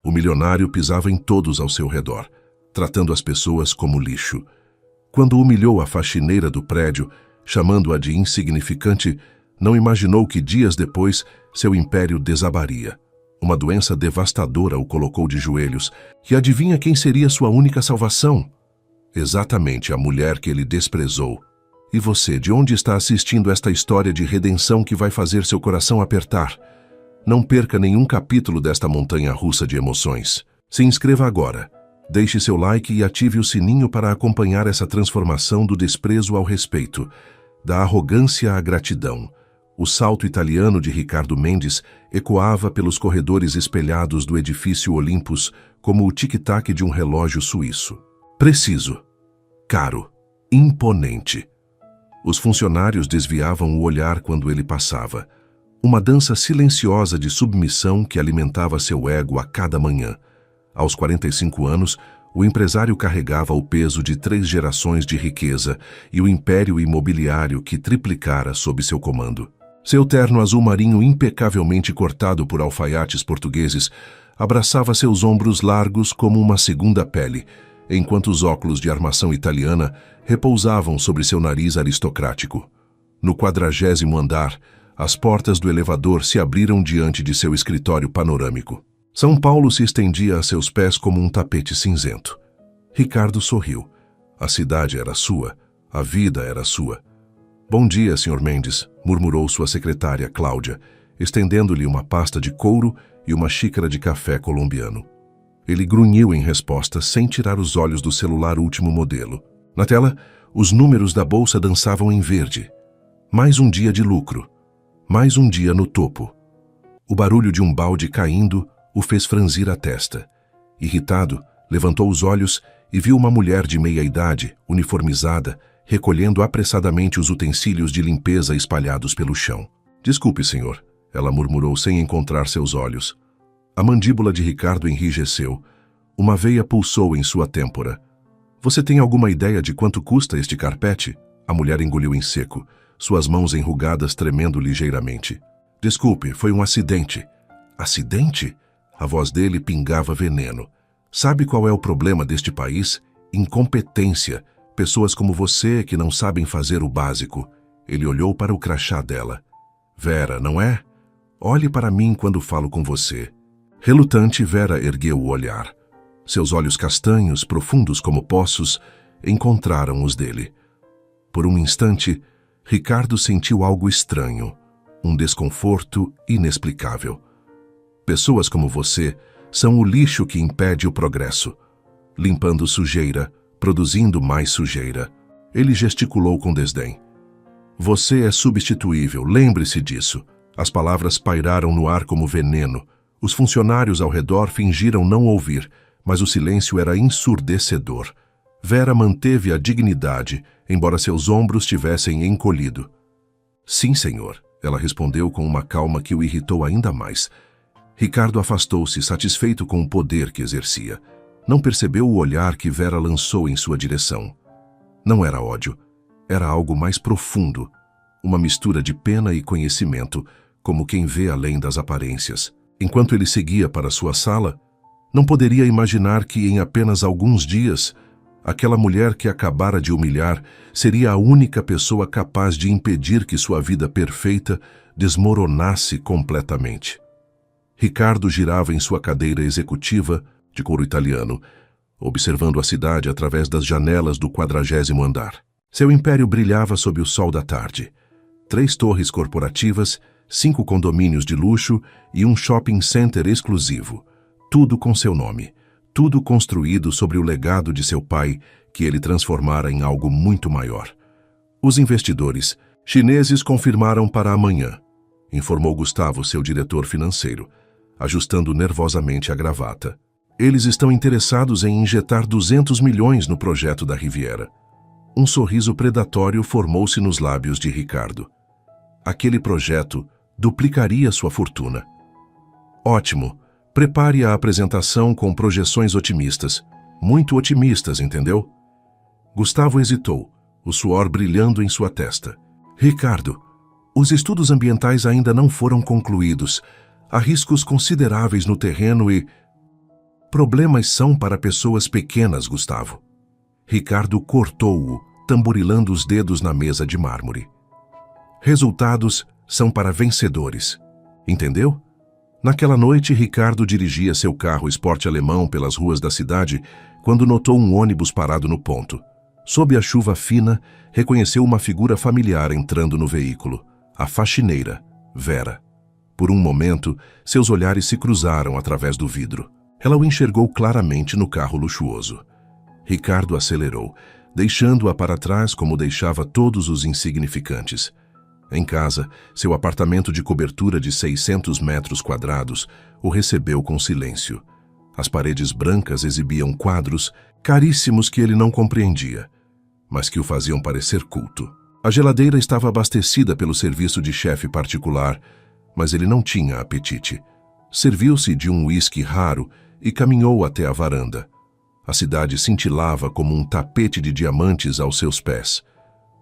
O milionário pisava em todos ao seu redor, tratando as pessoas como lixo. Quando humilhou a faxineira do prédio, chamando-a de insignificante, não imaginou que dias depois seu império desabaria. Uma doença devastadora o colocou de joelhos, e adivinha quem seria sua única salvação? Exatamente a mulher que ele desprezou. E você, de onde está assistindo esta história de redenção que vai fazer seu coração apertar? Não perca nenhum capítulo desta montanha-russa de emoções. Se inscreva agora, deixe seu like e ative o sininho para acompanhar essa transformação do desprezo ao respeito, da arrogância à gratidão. O salto italiano de Ricardo Mendes ecoava pelos corredores espelhados do edifício Olympus como o tic-tac de um relógio suíço. Preciso, caro, imponente. Os funcionários desviavam o olhar quando ele passava. Uma dança silenciosa de submissão que alimentava seu ego a cada manhã. Aos 45 anos, o empresário carregava o peso de 3 gerações de riqueza e o império imobiliário que triplicara sob seu comando. Seu terno azul marinho impecavelmente cortado por alfaiates portugueses abraçava seus ombros largos como uma segunda pele, enquanto os óculos de armação italiana repousavam sobre seu nariz aristocrático. No 40º andar, as portas do elevador se abriram diante de seu escritório panorâmico. São Paulo se estendia a seus pés como um tapete cinzento. Ricardo sorriu. A cidade era sua, a vida era sua. Bom dia, Sr. Mendes, murmurou sua secretária, Cláudia, estendendo-lhe uma pasta de couro e uma xícara de café colombiano. Ele grunhiu em resposta, sem tirar os olhos do celular último modelo. Na tela, os números da bolsa dançavam em verde. Mais um dia de lucro. Mais um dia no topo. O barulho de um balde caindo o fez franzir a testa. Irritado, levantou os olhos e viu uma mulher de meia-idade, uniformizada, recolhendo apressadamente os utensílios de limpeza espalhados pelo chão. Desculpe, senhor, ela murmurou sem encontrar seus olhos. A mandíbula de Ricardo enrijeceu. Uma veia pulsou em sua têmpora. Você tem alguma ideia de quanto custa este carpete? A mulher engoliu em seco, suas mãos enrugadas tremendo ligeiramente. Desculpe, foi um acidente. Acidente? A voz dele pingava veneno. Sabe qual é o problema deste país? Incompetência. Pessoas como você que não sabem fazer o básico. Ele olhou para o crachá dela. Vera, não é? Olhe para mim quando falo com você. Relutante, Vera ergueu o olhar. Seus olhos castanhos, profundos como poços, encontraram os dele. Por um instante, Ricardo sentiu algo estranho, um desconforto inexplicável. Pessoas como você são o lixo que impede o progresso, limpando sujeira, produzindo mais sujeira. Ele gesticulou com desdém. Você é substituível, lembre-se disso. As palavras pairaram no ar como veneno. Os funcionários ao redor fingiram não ouvir, mas o silêncio era ensurdecedor. Vera manteve a dignidade, embora seus ombros tivessem encolhido. Sim, senhor, ela respondeu com uma calma que o irritou ainda mais. Ricardo afastou-se, satisfeito com o poder que exercia. Não percebeu o olhar que Vera lançou em sua direção. Não era ódio, era algo mais profundo, uma mistura de pena e conhecimento, como quem vê além das aparências. Enquanto ele seguia para sua sala, não poderia imaginar que em apenas alguns dias, aquela mulher que acabara de humilhar seria a única pessoa capaz de impedir que sua vida perfeita desmoronasse completamente. Ricardo girava em sua cadeira executiva, de couro italiano, observando a cidade através das janelas do 40º andar. Seu império brilhava sob o sol da tarde. 3 torres corporativas, 5 condomínios de luxo e um shopping center exclusivo. Tudo com seu nome. Tudo construído sobre o legado de seu pai, que ele transformara em algo muito maior. Os investidores chineses confirmaram para amanhã, informou Gustavo, seu diretor financeiro, ajustando nervosamente a gravata. Eles estão interessados em injetar 200 milhões no projeto da Riviera. Um sorriso predatório formou-se nos lábios de Ricardo. Aquele projeto duplicaria sua fortuna. Ótimo. Prepare a apresentação com projeções otimistas. Muito otimistas, entendeu? Gustavo hesitou, o suor brilhando em sua testa. Ricardo, os estudos ambientais ainda não foram concluídos. Há riscos consideráveis no terreno e... Problemas são para pessoas pequenas, Gustavo. Ricardo cortou-o, tamborilando os dedos na mesa de mármore. Resultados são para vencedores. Entendeu? Naquela noite, Ricardo dirigia seu carro esporte alemão pelas ruas da cidade quando notou um ônibus parado no ponto. Sob a chuva fina, reconheceu uma figura familiar entrando no veículo, a faxineira, Vera. Por um momento, seus olhares se cruzaram através do vidro. Ela o enxergou claramente no carro luxuoso. Ricardo acelerou, deixando-a para trás como deixava todos os insignificantes. Em casa, seu apartamento de cobertura de 600 metros quadrados o recebeu com silêncio. As paredes brancas exibiam quadros caríssimos que ele não compreendia, mas que o faziam parecer culto. A geladeira estava abastecida pelo serviço de chefe particular, mas ele não tinha apetite. Serviu-se de um uísque raro e caminhou até a varanda. A cidade cintilava como um tapete de diamantes aos seus pés.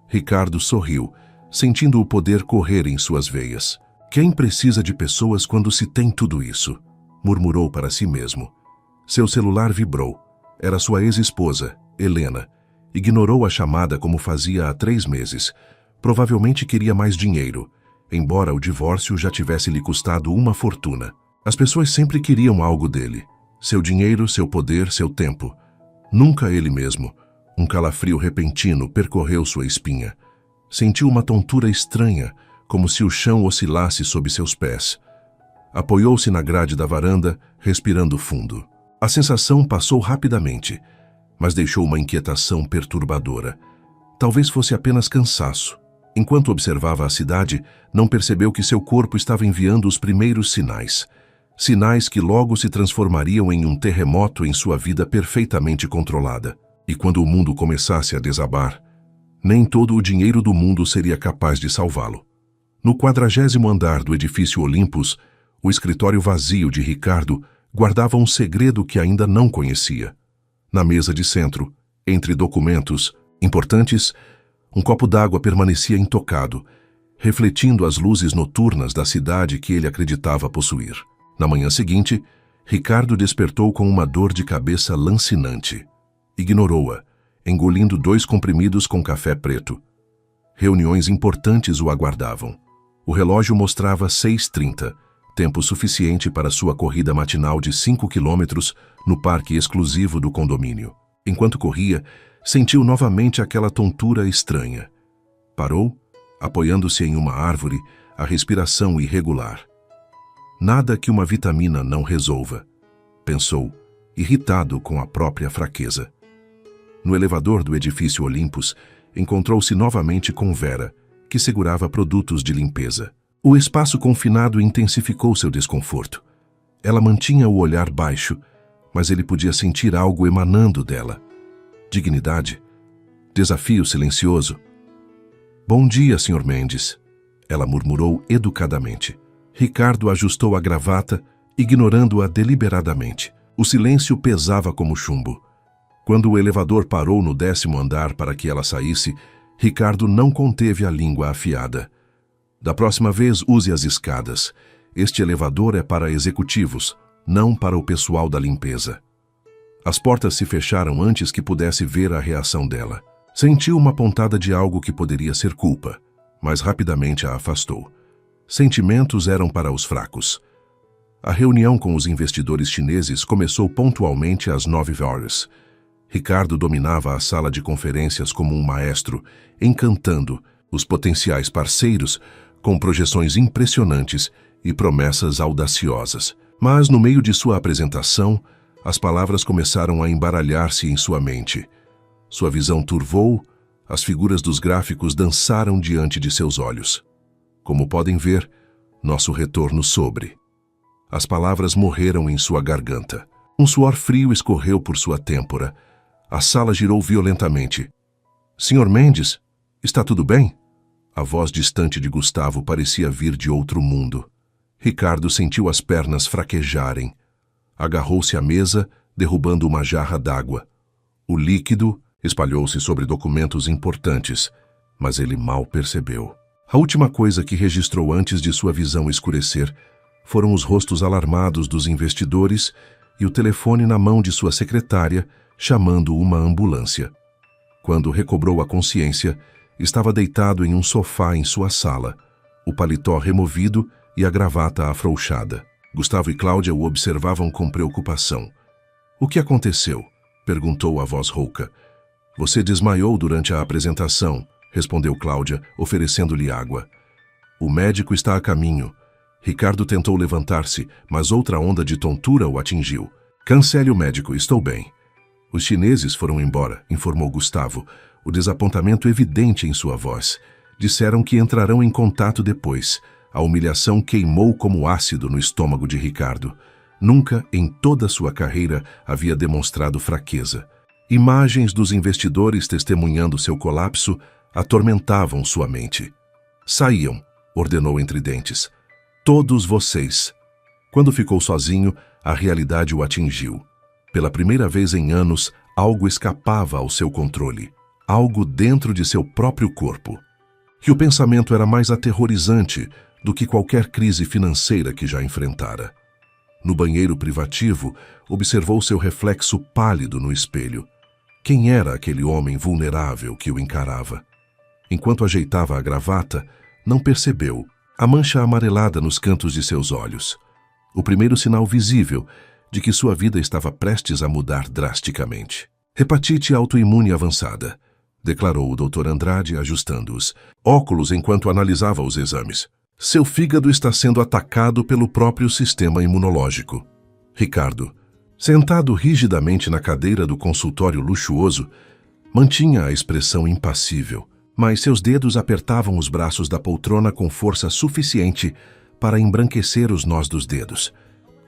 Ricardo sorriu, sentindo o poder correr em suas veias. Quem precisa de pessoas quando se tem tudo isso? Murmurou para si mesmo. Seu celular vibrou. Era sua ex-esposa, Helena. Ignorou a chamada como fazia há 3 meses. Provavelmente queria mais dinheiro, embora o divórcio já tivesse lhe custado uma fortuna. As pessoas sempre queriam algo dele. Seu dinheiro, seu poder, seu tempo. Nunca ele mesmo. Um calafrio repentino percorreu sua espinha. Sentiu uma tontura estranha, como se o chão oscilasse sob seus pés. Apoiou-se na grade da varanda, respirando fundo. A sensação passou rapidamente, mas deixou uma inquietação perturbadora. Talvez fosse apenas cansaço. Enquanto observava a cidade, não percebeu que seu corpo estava enviando os primeiros sinais. Sinais que logo se transformariam em um terremoto em sua vida perfeitamente controlada. E quando o mundo começasse a desabar, nem todo o dinheiro do mundo seria capaz de salvá-lo. No 40º andar do edifício Olympus, o escritório vazio de Ricardo guardava um segredo que ainda não conhecia. Na mesa de centro, entre documentos importantes, um copo d'água permanecia intocado, refletindo as luzes noturnas da cidade que ele acreditava possuir. Na manhã seguinte, Ricardo despertou com uma dor de cabeça lancinante. Ignorou-a, engolindo 2 comprimidos com café preto. Reuniões importantes o aguardavam. O relógio mostrava 6h30, tempo suficiente para sua corrida matinal de 5 quilômetros no parque exclusivo do condomínio. Enquanto corria, sentiu novamente aquela tontura estranha. Parou, apoiando-se em uma árvore, a respiração irregular. Nada que uma vitamina não resolva, pensou, irritado com a própria fraqueza. No elevador do edifício Olympus, encontrou-se novamente com Vera, que segurava produtos de limpeza. O espaço confinado intensificou seu desconforto. Ela mantinha o olhar baixo, mas ele podia sentir algo emanando dela. Dignidade. Desafio silencioso. Bom dia, Sr. Mendes, ela murmurou educadamente. Ricardo ajustou a gravata, ignorando-a deliberadamente. O silêncio pesava como chumbo. Quando o elevador parou no 10º andar para que ela saísse, Ricardo não conteve a língua afiada. Da próxima vez, use as escadas. Este elevador é para executivos, não para o pessoal da limpeza. As portas se fecharam antes que pudesse ver a reação dela. Sentiu uma pontada de algo que poderia ser culpa, mas rapidamente a afastou. Sentimentos eram para os fracos. A reunião com os investidores chineses começou pontualmente às 9 horas. Ricardo dominava a sala de conferências como um maestro, encantando os potenciais parceiros com projeções impressionantes e promessas audaciosas. Mas, no meio de sua apresentação, as palavras começaram a embaralhar-se em sua mente. Sua visão turvou, as figuras dos gráficos dançaram diante de seus olhos. Como podem ver, nosso retorno sobre. As palavras morreram em sua garganta. Um suor frio escorreu por sua têmpora. A sala girou violentamente. Sr. Mendes, está tudo bem? A voz distante de Gustavo parecia vir de outro mundo. Ricardo sentiu as pernas fraquejarem. Agarrou-se à mesa, derrubando uma jarra d'água. O líquido espalhou-se sobre documentos importantes, mas ele mal percebeu. A última coisa que registrou antes de sua visão escurecer foram os rostos alarmados dos investidores e o telefone na mão de sua secretária, chamando uma ambulância. Quando recobrou a consciência, estava deitado em um sofá em sua sala, o paletó removido e a gravata afrouxada. Gustavo e Cláudia o observavam com preocupação. "O que aconteceu?" perguntou a voz rouca. "Você desmaiou durante a apresentação", respondeu Cláudia, oferecendo-lhe água. "O médico está a caminho." Ricardo tentou levantar-se, mas outra onda de tontura o atingiu. "Cancele o médico, estou bem." "Os chineses foram embora", informou Gustavo, o desapontamento evidente em sua voz. "Disseram que entrarão em contato depois." A humilhação queimou como ácido no estômago de Ricardo. Nunca, em toda sua carreira, havia demonstrado fraqueza. Imagens dos investidores testemunhando seu colapso atormentavam sua mente. "Saiam", ordenou entre dentes. "Todos vocês." Quando ficou sozinho, a realidade o atingiu. Pela primeira vez em anos, algo escapava ao seu controle. Algo dentro de seu próprio corpo. E o pensamento era mais aterrorizante do que qualquer crise financeira que já enfrentara. No banheiro privativo, observou seu reflexo pálido no espelho. Quem era aquele homem vulnerável que o encarava? Enquanto ajeitava a gravata, não percebeu a mancha amarelada nos cantos de seus olhos. O primeiro sinal visível de que sua vida estava prestes a mudar drasticamente. "Hepatite autoimune avançada", declarou o Dr. Andrade, ajustando-os óculos enquanto analisava os exames. "Seu fígado está sendo atacado pelo próprio sistema imunológico." Ricardo, sentado rigidamente na cadeira do consultório luxuoso, mantinha a expressão impassível, mas seus dedos apertavam os braços da poltrona com força suficiente para embranquecer os nós dos dedos.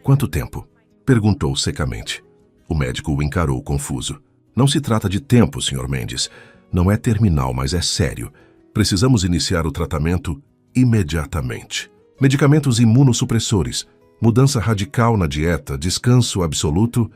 "Quanto tempo?" perguntou secamente. O médico o encarou confuso. "Não se trata de tempo, Sr. Mendes. Não é terminal, mas é sério. Precisamos iniciar o tratamento imediatamente. Medicamentos imunossupressores, mudança radical na dieta, descanso absoluto."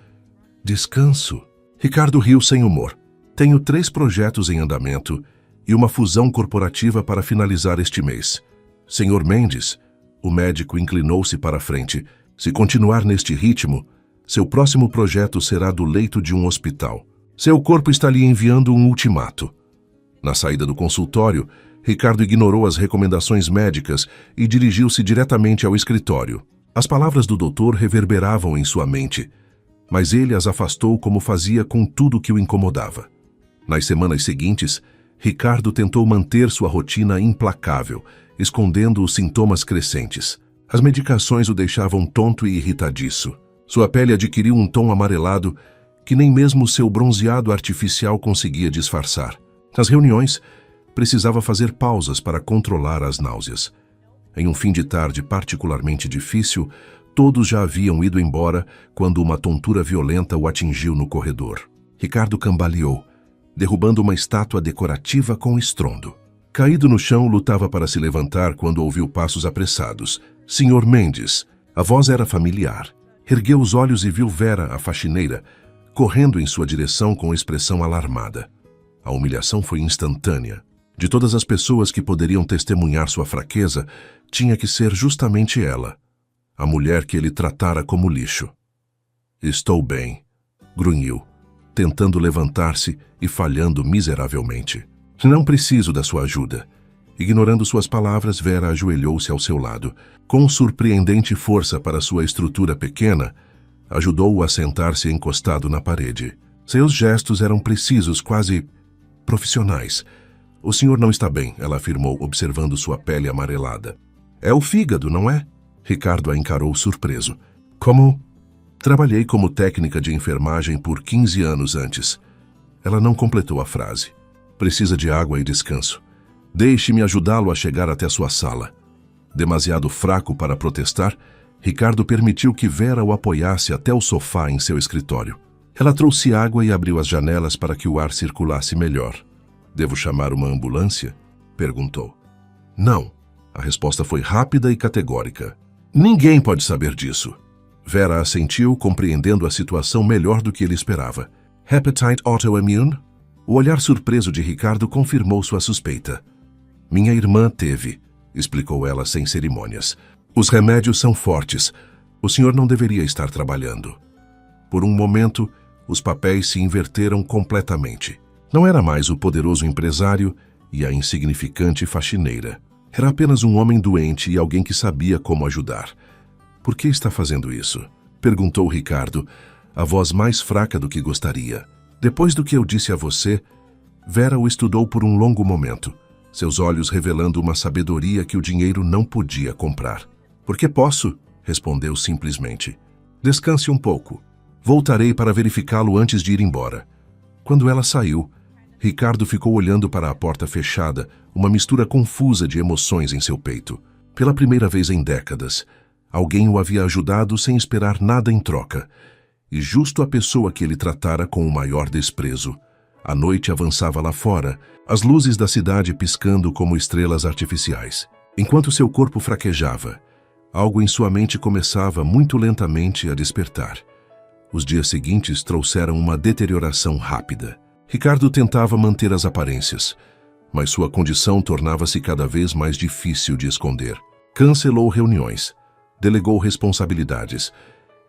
"Descanso?" Ricardo riu sem humor. "Tenho 3 projetos em andamento e uma fusão corporativa para finalizar este mês. Sr. Mendes," o médico inclinou-se para a frente, "se continuar neste ritmo, seu próximo projeto será do leito de um hospital. Seu corpo está lhe enviando um ultimato." Na saída do consultório, Ricardo ignorou as recomendações médicas e dirigiu-se diretamente ao escritório. As palavras do doutor reverberavam em sua mente, mas ele as afastou como fazia com tudo que o incomodava. Nas semanas seguintes, Ricardo tentou manter sua rotina implacável, escondendo os sintomas crescentes. As medicações o deixavam tonto e irritadiço. Sua pele adquiriu um tom amarelado que nem mesmo seu bronzeado artificial conseguia disfarçar. Nas reuniões, precisava fazer pausas para controlar as náuseas. Em um fim de tarde particularmente difícil, todos já haviam ido embora quando uma tontura violenta o atingiu no corredor. Ricardo cambaleou, derrubando uma estátua decorativa com estrondo. Caído no chão, lutava para se levantar quando ouviu passos apressados. "Sr. Mendes." A voz era familiar. Ergueu os olhos e viu Vera, a faxineira, correndo em sua direção com expressão alarmada. A humilhação foi instantânea. De todas as pessoas que poderiam testemunhar sua fraqueza, tinha que ser justamente ela, a mulher que ele tratara como lixo. "Estou bem", grunhiu, tentando levantar-se e falhando miseravelmente. "Não preciso da sua ajuda." Ignorando suas palavras, Vera ajoelhou-se ao seu lado. Com surpreendente força para sua estrutura pequena, ajudou-o a sentar-se encostado na parede. Seus gestos eram precisos, quase profissionais. "O senhor não está bem", ela afirmou, observando sua pele amarelada. "É o fígado, não é?" Ricardo a encarou surpreso. "Como?" "Trabalhei como técnica de enfermagem por 15 anos antes." Ela não completou a frase. "Precisa de água e descanso. Deixe-me ajudá-lo a chegar até sua sala." Demasiado fraco para protestar, Ricardo permitiu que Vera o apoiasse até o sofá em seu escritório. Ela trouxe água e abriu as janelas para que o ar circulasse melhor. "Devo chamar uma ambulância?" perguntou. "Não." A resposta foi rápida e categórica. "Ninguém pode saber disso." Vera assentiu, compreendendo a situação melhor do que ele esperava. "Hepatite autoimmune?" O olhar surpreso de Ricardo confirmou sua suspeita. "Minha irmã teve", explicou ela sem cerimônias. "Os remédios são fortes. O senhor não deveria estar trabalhando." Por um momento, os papéis se inverteram completamente. Não era mais o poderoso empresário e a insignificante faxineira. Era apenas um homem doente e alguém que sabia como ajudar. Por que está fazendo isso? Perguntou Ricardo, a voz mais fraca do que gostaria. Depois do que eu disse a você, Vera o estudou por um longo momento, seus olhos revelando uma sabedoria que o dinheiro não podia comprar. Porque posso, respondeu simplesmente. Descanse um pouco. Voltarei para verificá-lo antes de ir embora. Quando ela saiu, Ricardo ficou olhando para a porta fechada, uma mistura confusa de emoções em seu peito. Pela primeira vez em décadas, alguém o havia ajudado sem esperar nada em troca. E justo a pessoa que ele tratara com o maior desprezo. A noite avançava lá fora, as luzes da cidade piscando como estrelas artificiais. Enquanto seu corpo fraquejava, algo em sua mente começava muito lentamente a despertar. Os dias seguintes trouxeram uma deterioração rápida. Ricardo tentava manter as aparências, mas sua condição tornava-se cada vez mais difícil de esconder. Cancelou reuniões, delegou responsabilidades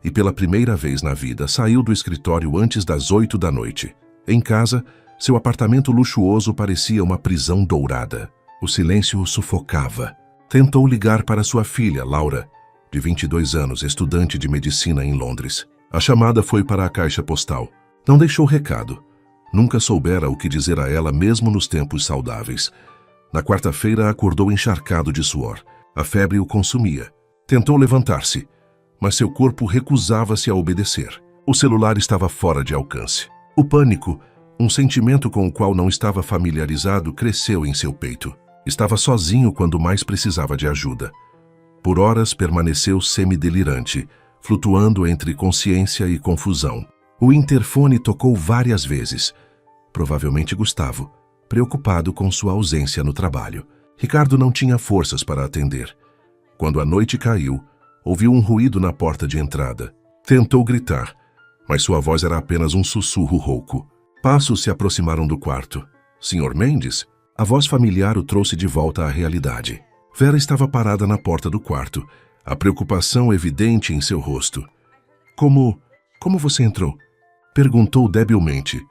e, pela primeira vez na vida, saiu do escritório antes das 8 da noite. Em casa, seu apartamento luxuoso parecia uma prisão dourada. O silêncio o sufocava. Tentou ligar para sua filha, Laura, de 22 anos, estudante de medicina em Londres. A chamada foi para a caixa postal. Não deixou recado. Nunca soubera o que dizer a ela mesmo nos tempos saudáveis. Na quarta-feira acordou encharcado de suor. A febre o consumia. Tentou levantar-se, mas seu corpo recusava-se a obedecer. O celular estava fora de alcance. O pânico, um sentimento com o qual não estava familiarizado, cresceu em seu peito. Estava sozinho quando mais precisava de ajuda. Por horas permaneceu semidelirante, flutuando entre consciência e confusão. O interfone tocou várias vezes. Provavelmente Gustavo, preocupado com sua ausência no trabalho. Ricardo não tinha forças para atender. Quando a noite caiu, ouviu um ruído na porta de entrada. Tentou gritar, mas sua voz era apenas um sussurro rouco. Passos se aproximaram do quarto. Sr. Mendes? A voz familiar o trouxe de volta à realidade. Vera estava parada na porta do quarto, a preocupação evidente em seu rosto. Como você entrou? Perguntou debilmente.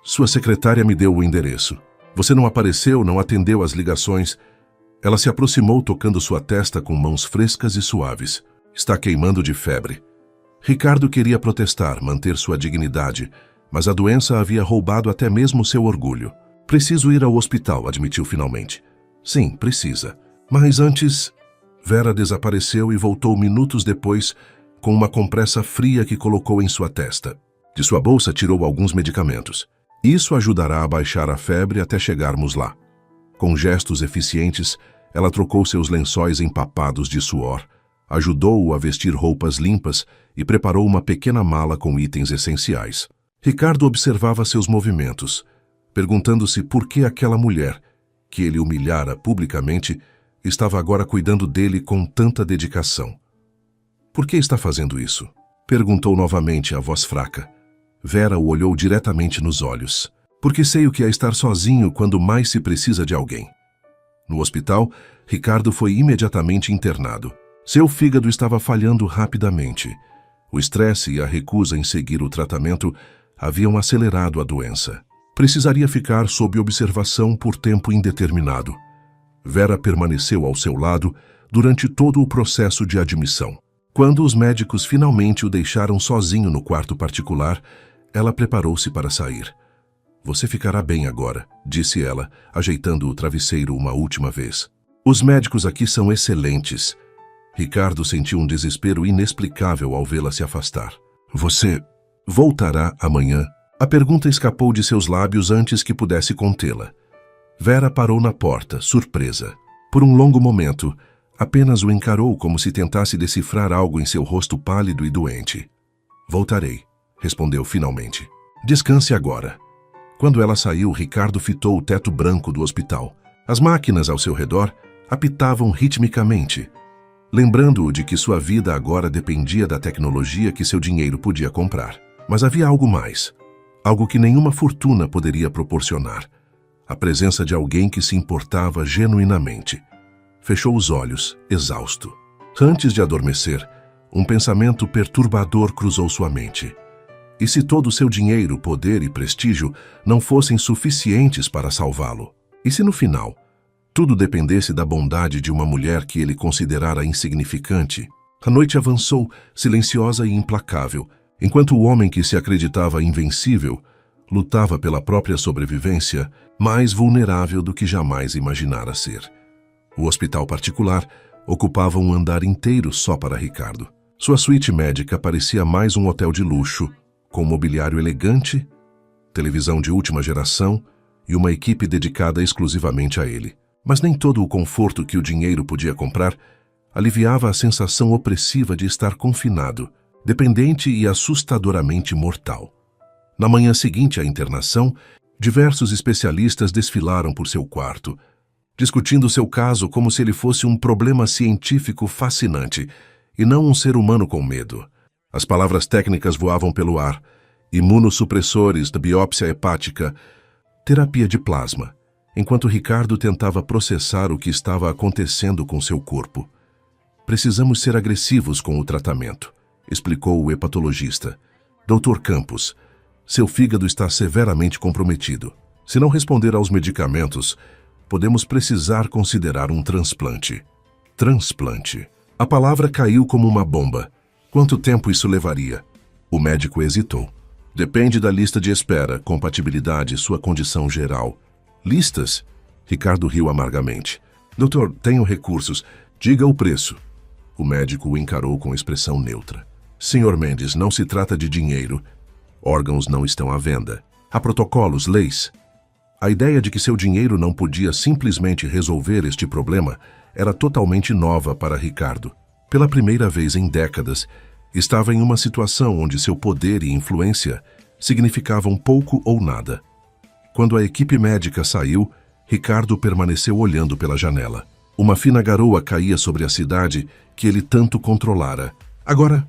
Sua secretária me deu o endereço. Você não apareceu, não atendeu às ligações. Ela se aproximou tocando sua testa com mãos frescas e suaves. Está queimando de febre. Ricardo queria protestar, manter sua dignidade, mas a doença havia roubado até mesmo seu orgulho. Preciso ir ao hospital, admitiu finalmente. Sim, precisa. Mas antes... Vera desapareceu e voltou minutos depois com uma compressa fria que colocou em sua testa. De sua bolsa tirou alguns medicamentos. Isso ajudará a baixar a febre até chegarmos lá. Com gestos eficientes, ela trocou seus lençóis empapados de suor, ajudou-o a vestir roupas limpas e preparou uma pequena mala com itens essenciais. Ricardo observava seus movimentos, perguntando-se por que aquela mulher, que ele humilhara publicamente, estava agora cuidando dele com tanta dedicação. Por que está fazendo isso? Perguntou novamente a voz fraca. Vera o olhou diretamente nos olhos. Porque sei o que é estar sozinho quando mais se precisa de alguém. No hospital, Ricardo foi imediatamente internado. Seu fígado estava falhando rapidamente. O estresse e a recusa em seguir o tratamento haviam acelerado a doença. Precisaria ficar sob observação por tempo indeterminado. Vera permaneceu ao seu lado durante todo o processo de admissão. Quando os médicos finalmente o deixaram sozinho no quarto particular, ela preparou-se para sair. Você ficará bem agora, disse ela, ajeitando o travesseiro uma última vez. Os médicos aqui são excelentes. Ricardo sentiu um desespero inexplicável ao vê-la se afastar. Você voltará amanhã? A pergunta escapou de seus lábios antes que pudesse contê-la. Vera parou na porta, surpresa. Por um longo momento, apenas o encarou como se tentasse decifrar algo em seu rosto pálido e doente. Voltarei, respondeu finalmente. Descanse agora. Quando ela saiu, Ricardo fitou o teto branco do hospital. As máquinas ao seu redor apitavam ritmicamente, lembrando-o de que sua vida agora dependia da tecnologia que seu dinheiro podia comprar. Mas havia algo mais, algo que nenhuma fortuna poderia proporcionar. A presença de alguém que se importava genuinamente. Fechou os olhos, exausto. Antes de adormecer, um pensamento perturbador cruzou sua mente. E se todo o seu dinheiro, poder e prestígio não fossem suficientes para salvá-lo? E se no final, tudo dependesse da bondade de uma mulher que ele considerara insignificante? A noite avançou, silenciosa e implacável, enquanto o homem que se acreditava invencível lutava pela própria sobrevivência, mais vulnerável do que jamais imaginara ser. O hospital particular ocupava um andar inteiro só para Ricardo. Sua suíte médica parecia mais um hotel de luxo, com mobiliário elegante, televisão de última geração e uma equipe dedicada exclusivamente a ele. Mas nem todo o conforto que o dinheiro podia comprar aliviava a sensação opressiva de estar confinado, dependente e assustadoramente mortal. Na manhã seguinte à internação, diversos especialistas desfilaram por seu quarto, discutindo seu caso como se ele fosse um problema científico fascinante e não um ser humano com medo. As palavras técnicas voavam pelo ar: imunossupressores da biópsia hepática, terapia de plasma, enquanto Ricardo tentava processar o que estava acontecendo com seu corpo. Precisamos ser agressivos com o tratamento, explicou o hepatologista. Dr. Campos, seu fígado está severamente comprometido. Se não responder aos medicamentos, podemos precisar considerar um transplante. Transplante. A palavra caiu como uma bomba. Quanto tempo isso levaria? O médico hesitou. Depende da lista de espera, compatibilidade e sua condição geral. Listas? Ricardo riu amargamente. Doutor, tenho recursos. Diga o preço. O médico o encarou com expressão neutra. Senhor Mendes, não se trata de dinheiro. Órgãos não estão à venda. Há protocolos, leis. A ideia de que seu dinheiro não podia simplesmente resolver este problema era totalmente nova para Ricardo. Pela primeira vez em décadas, estava em uma situação onde seu poder e influência significavam pouco ou nada. Quando a equipe médica saiu, Ricardo permaneceu olhando pela janela. Uma fina garoa caía sobre a cidade que ele tanto controlara. Agora,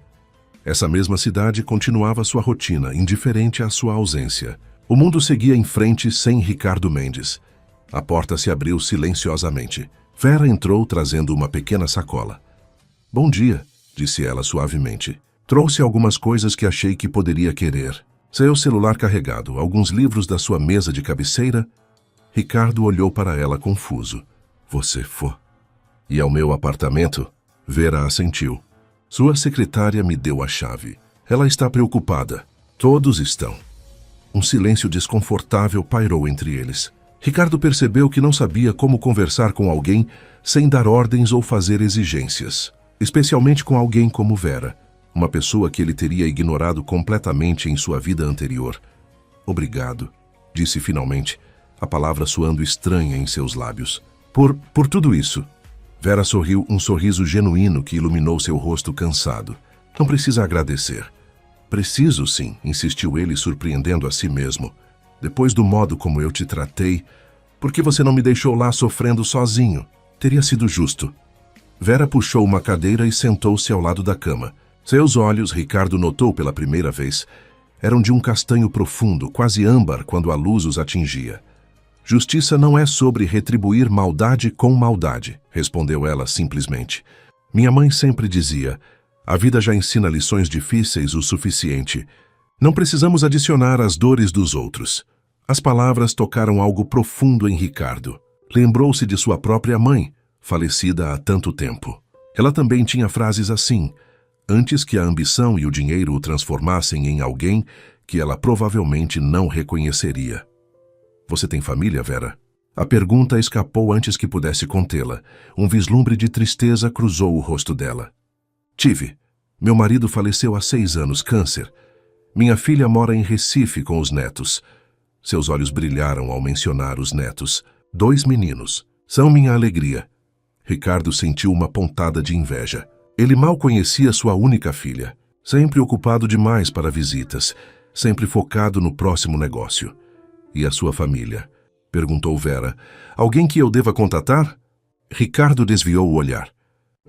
essa mesma cidade continuava sua rotina, indiferente à sua ausência. O mundo seguia em frente sem Ricardo Mendes. A porta se abriu silenciosamente. Vera entrou trazendo uma pequena sacola. Bom dia, disse ela suavemente. Trouxe algumas coisas que achei que poderia querer. Seu celular carregado, alguns livros da sua mesa de cabeceira. Ricardo olhou para ela confuso. Você foi? E ao meu apartamento? Vera assentiu. Sua secretária me deu a chave. Ela está preocupada. Todos estão. Um silêncio desconfortável pairou entre eles. Ricardo percebeu que não sabia como conversar com alguém sem dar ordens ou fazer exigências. Especialmente com alguém como Vera, uma pessoa que ele teria ignorado completamente em sua vida anterior. Obrigado, disse finalmente, a palavra soando estranha em seus lábios. Por tudo isso. Vera sorriu, um sorriso genuíno que iluminou seu rosto cansado. Não precisa agradecer. Preciso sim, insistiu ele, surpreendendo a si mesmo. Depois do modo como eu te tratei, por que você não me deixou lá sofrendo sozinho? Teria sido justo. Vera puxou uma cadeira e sentou-se ao lado da cama. Seus olhos, Ricardo notou pela primeira vez, eram de um castanho profundo, quase âmbar quando a luz os atingia. Justiça não é sobre retribuir maldade com maldade, respondeu ela simplesmente. Minha mãe sempre dizia, a vida já ensina lições difíceis o suficiente. Não precisamos adicionar às dores dos outros. As palavras tocaram algo profundo em Ricardo. Lembrou-se de sua própria mãe, falecida há tanto tempo. Ela também tinha frases assim, antes que a ambição e o dinheiro o transformassem em alguém que ela provavelmente não reconheceria. Você tem família, Vera? A pergunta escapou antes que pudesse contê-la. Um vislumbre de tristeza cruzou o rosto dela. Tive. Meu marido faleceu há 6 anos, câncer. Minha filha mora em Recife com os netos. Seus olhos brilharam ao mencionar os netos. 2 meninos. São minha alegria. Ricardo sentiu uma pontada de inveja. Ele mal conhecia sua única filha. Sempre ocupado demais para visitas. Sempre focado no próximo negócio. E a sua família? Perguntou Vera. Alguém que eu deva contatar? Ricardo desviou o olhar.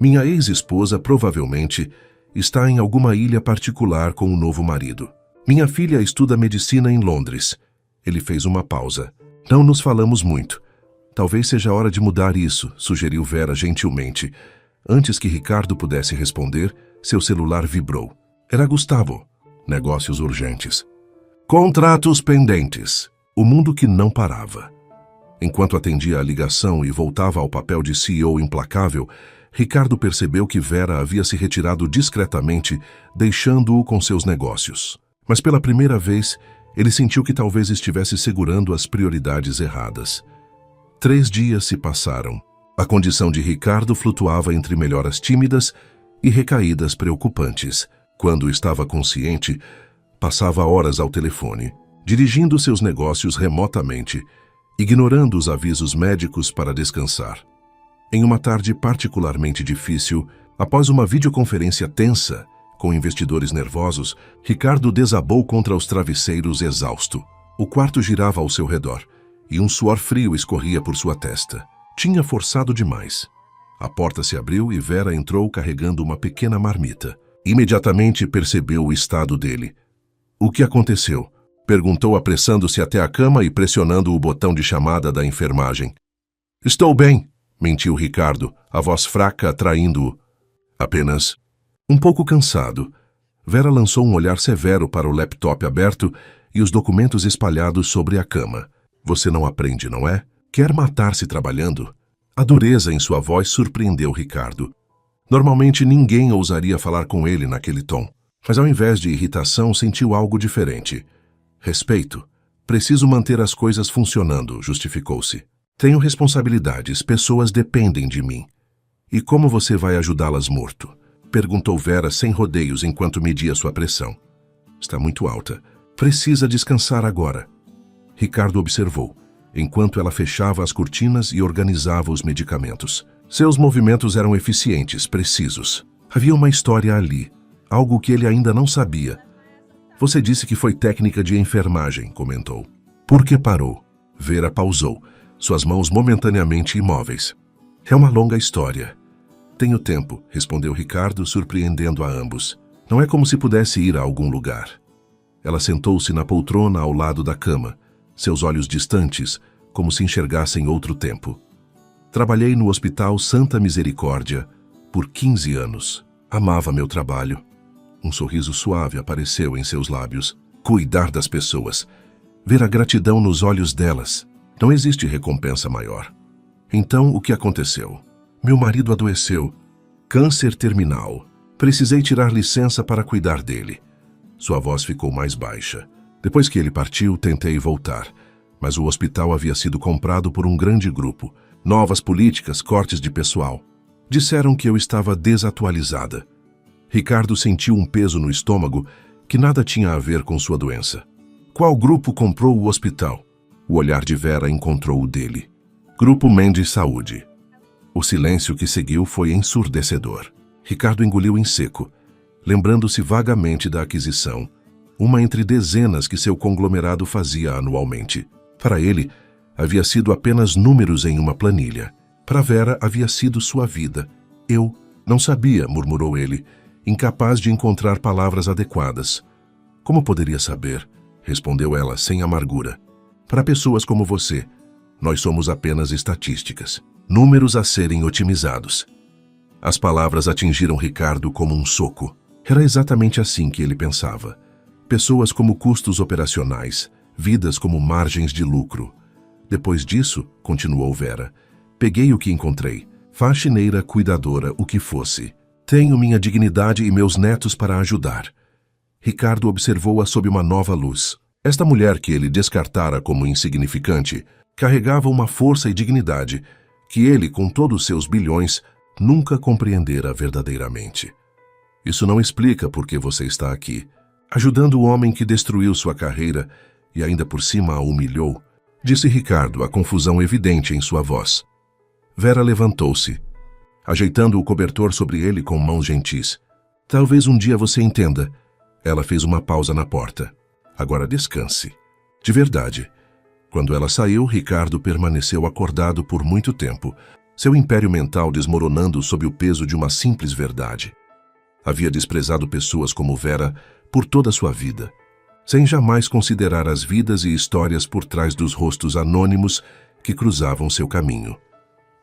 Minha ex-esposa provavelmente está em alguma ilha particular com um novo marido. Minha filha estuda medicina em Londres. Ele fez uma pausa. Não nos falamos muito. Talvez seja hora de mudar isso, sugeriu Vera gentilmente. Antes que Ricardo pudesse responder, seu celular vibrou. Era Gustavo. negócios urgentes. Contratos pendentes. O mundo que não parava. Enquanto atendia a ligação e voltava ao papel de CEO implacável, Ricardo percebeu que Vera havia se retirado discretamente, deixando-o com seus negócios. Mas pela primeira vez, ele sentiu que talvez estivesse segurando as prioridades erradas. 3 dias se passaram. A condição de Ricardo flutuava entre melhoras tímidas e recaídas preocupantes. Quando estava consciente, passava horas ao telefone, dirigindo seus negócios remotamente, ignorando os avisos médicos para descansar. Em uma tarde particularmente difícil, após uma videoconferência tensa, com investidores nervosos, Ricardo desabou contra os travesseiros exausto. O quarto girava ao seu redor, e um suor frio escorria por sua testa. Tinha forçado demais. A porta se abriu e Vera entrou carregando uma pequena marmita. Imediatamente percebeu o estado dele. O que aconteceu? Perguntou, apressando-se até a cama e pressionando o botão de chamada da enfermagem. Estou bem, mentiu Ricardo, a voz fraca atraindo-o. Apenas um pouco cansado. Vera lançou um olhar severo para o laptop aberto e os documentos espalhados sobre a cama. Você não aprende, não é? Quer matar-se trabalhando? A dureza em sua voz surpreendeu Ricardo. Normalmente ninguém ousaria falar com ele naquele tom, mas ao invés de irritação sentiu algo diferente. Respeito. Preciso manter as coisas funcionando, justificou-se. Tenho responsabilidades, pessoas dependem de mim. E como você vai ajudá-las morto? Perguntou Vera sem rodeios enquanto media sua pressão. Está muito alta. Precisa descansar agora. Ricardo observou, enquanto ela fechava as cortinas e organizava os medicamentos. Seus movimentos eram eficientes, precisos. Havia uma história ali, algo que ele ainda não sabia. Você disse que foi técnica de enfermagem, comentou. Por que parou? Vera pausou, suas mãos momentaneamente imóveis. É uma longa história. Tenho tempo, respondeu Ricardo, surpreendendo a ambos. Não é como se pudesse ir a algum lugar. Ela sentou-se na poltrona ao lado da cama, seus olhos distantes, como se enxergassem outro tempo. Trabalhei no Hospital Santa Misericórdia por 15 anos. Amava meu trabalho. Um sorriso suave apareceu em seus lábios. Cuidar das pessoas. Ver a gratidão nos olhos delas. Não existe recompensa maior. Então, o que aconteceu? Meu marido adoeceu. Câncer terminal. Precisei tirar licença para cuidar dele. Sua voz ficou mais baixa. Depois que ele partiu, tentei voltar. Mas o hospital havia sido comprado por um grande grupo. Novas políticas, cortes de pessoal. Disseram que eu estava desatualizada. Ricardo sentiu um peso no estômago que nada tinha a ver com sua doença. Qual grupo comprou o hospital? O olhar de Vera encontrou o dele. Grupo Mendes Saúde. O silêncio que seguiu foi ensurdecedor. Ricardo engoliu em seco, lembrando-se vagamente da aquisição, uma entre dezenas que seu conglomerado fazia anualmente. Para ele, havia sido apenas números em uma planilha. Para Vera, havia sido sua vida. Eu não sabia, murmurou ele, incapaz de encontrar palavras adequadas. Como poderia saber? Respondeu ela sem amargura. Para pessoas como você, nós somos apenas estatísticas, números a serem otimizados. As palavras atingiram Ricardo como um soco. Era exatamente assim que ele pensava. Pessoas como custos operacionais, vidas como margens de lucro. Depois disso, continuou Vera, peguei o que encontrei, faxineira, cuidadora, o que fosse. Tenho minha dignidade e meus netos para ajudar. Ricardo observou-a sob uma nova luz. Esta mulher que ele descartara como insignificante, carregava uma força e dignidade que ele, com todos os seus bilhões, nunca compreendera verdadeiramente. Isso não explica por que você está aqui, ajudando o homem que destruiu sua carreira e ainda por cima a humilhou, disse Ricardo, a confusão evidente em sua voz. Vera levantou-se, ajeitando o cobertor sobre ele com mãos gentis. Talvez um dia você entenda. Ela fez uma pausa na porta. Agora descanse. De verdade. Quando ela saiu, Ricardo permaneceu acordado por muito tempo, seu império mental desmoronando sob o peso de uma simples verdade. Havia desprezado pessoas como Vera por toda a sua vida, sem jamais considerar as vidas e histórias por trás dos rostos anônimos que cruzavam seu caminho.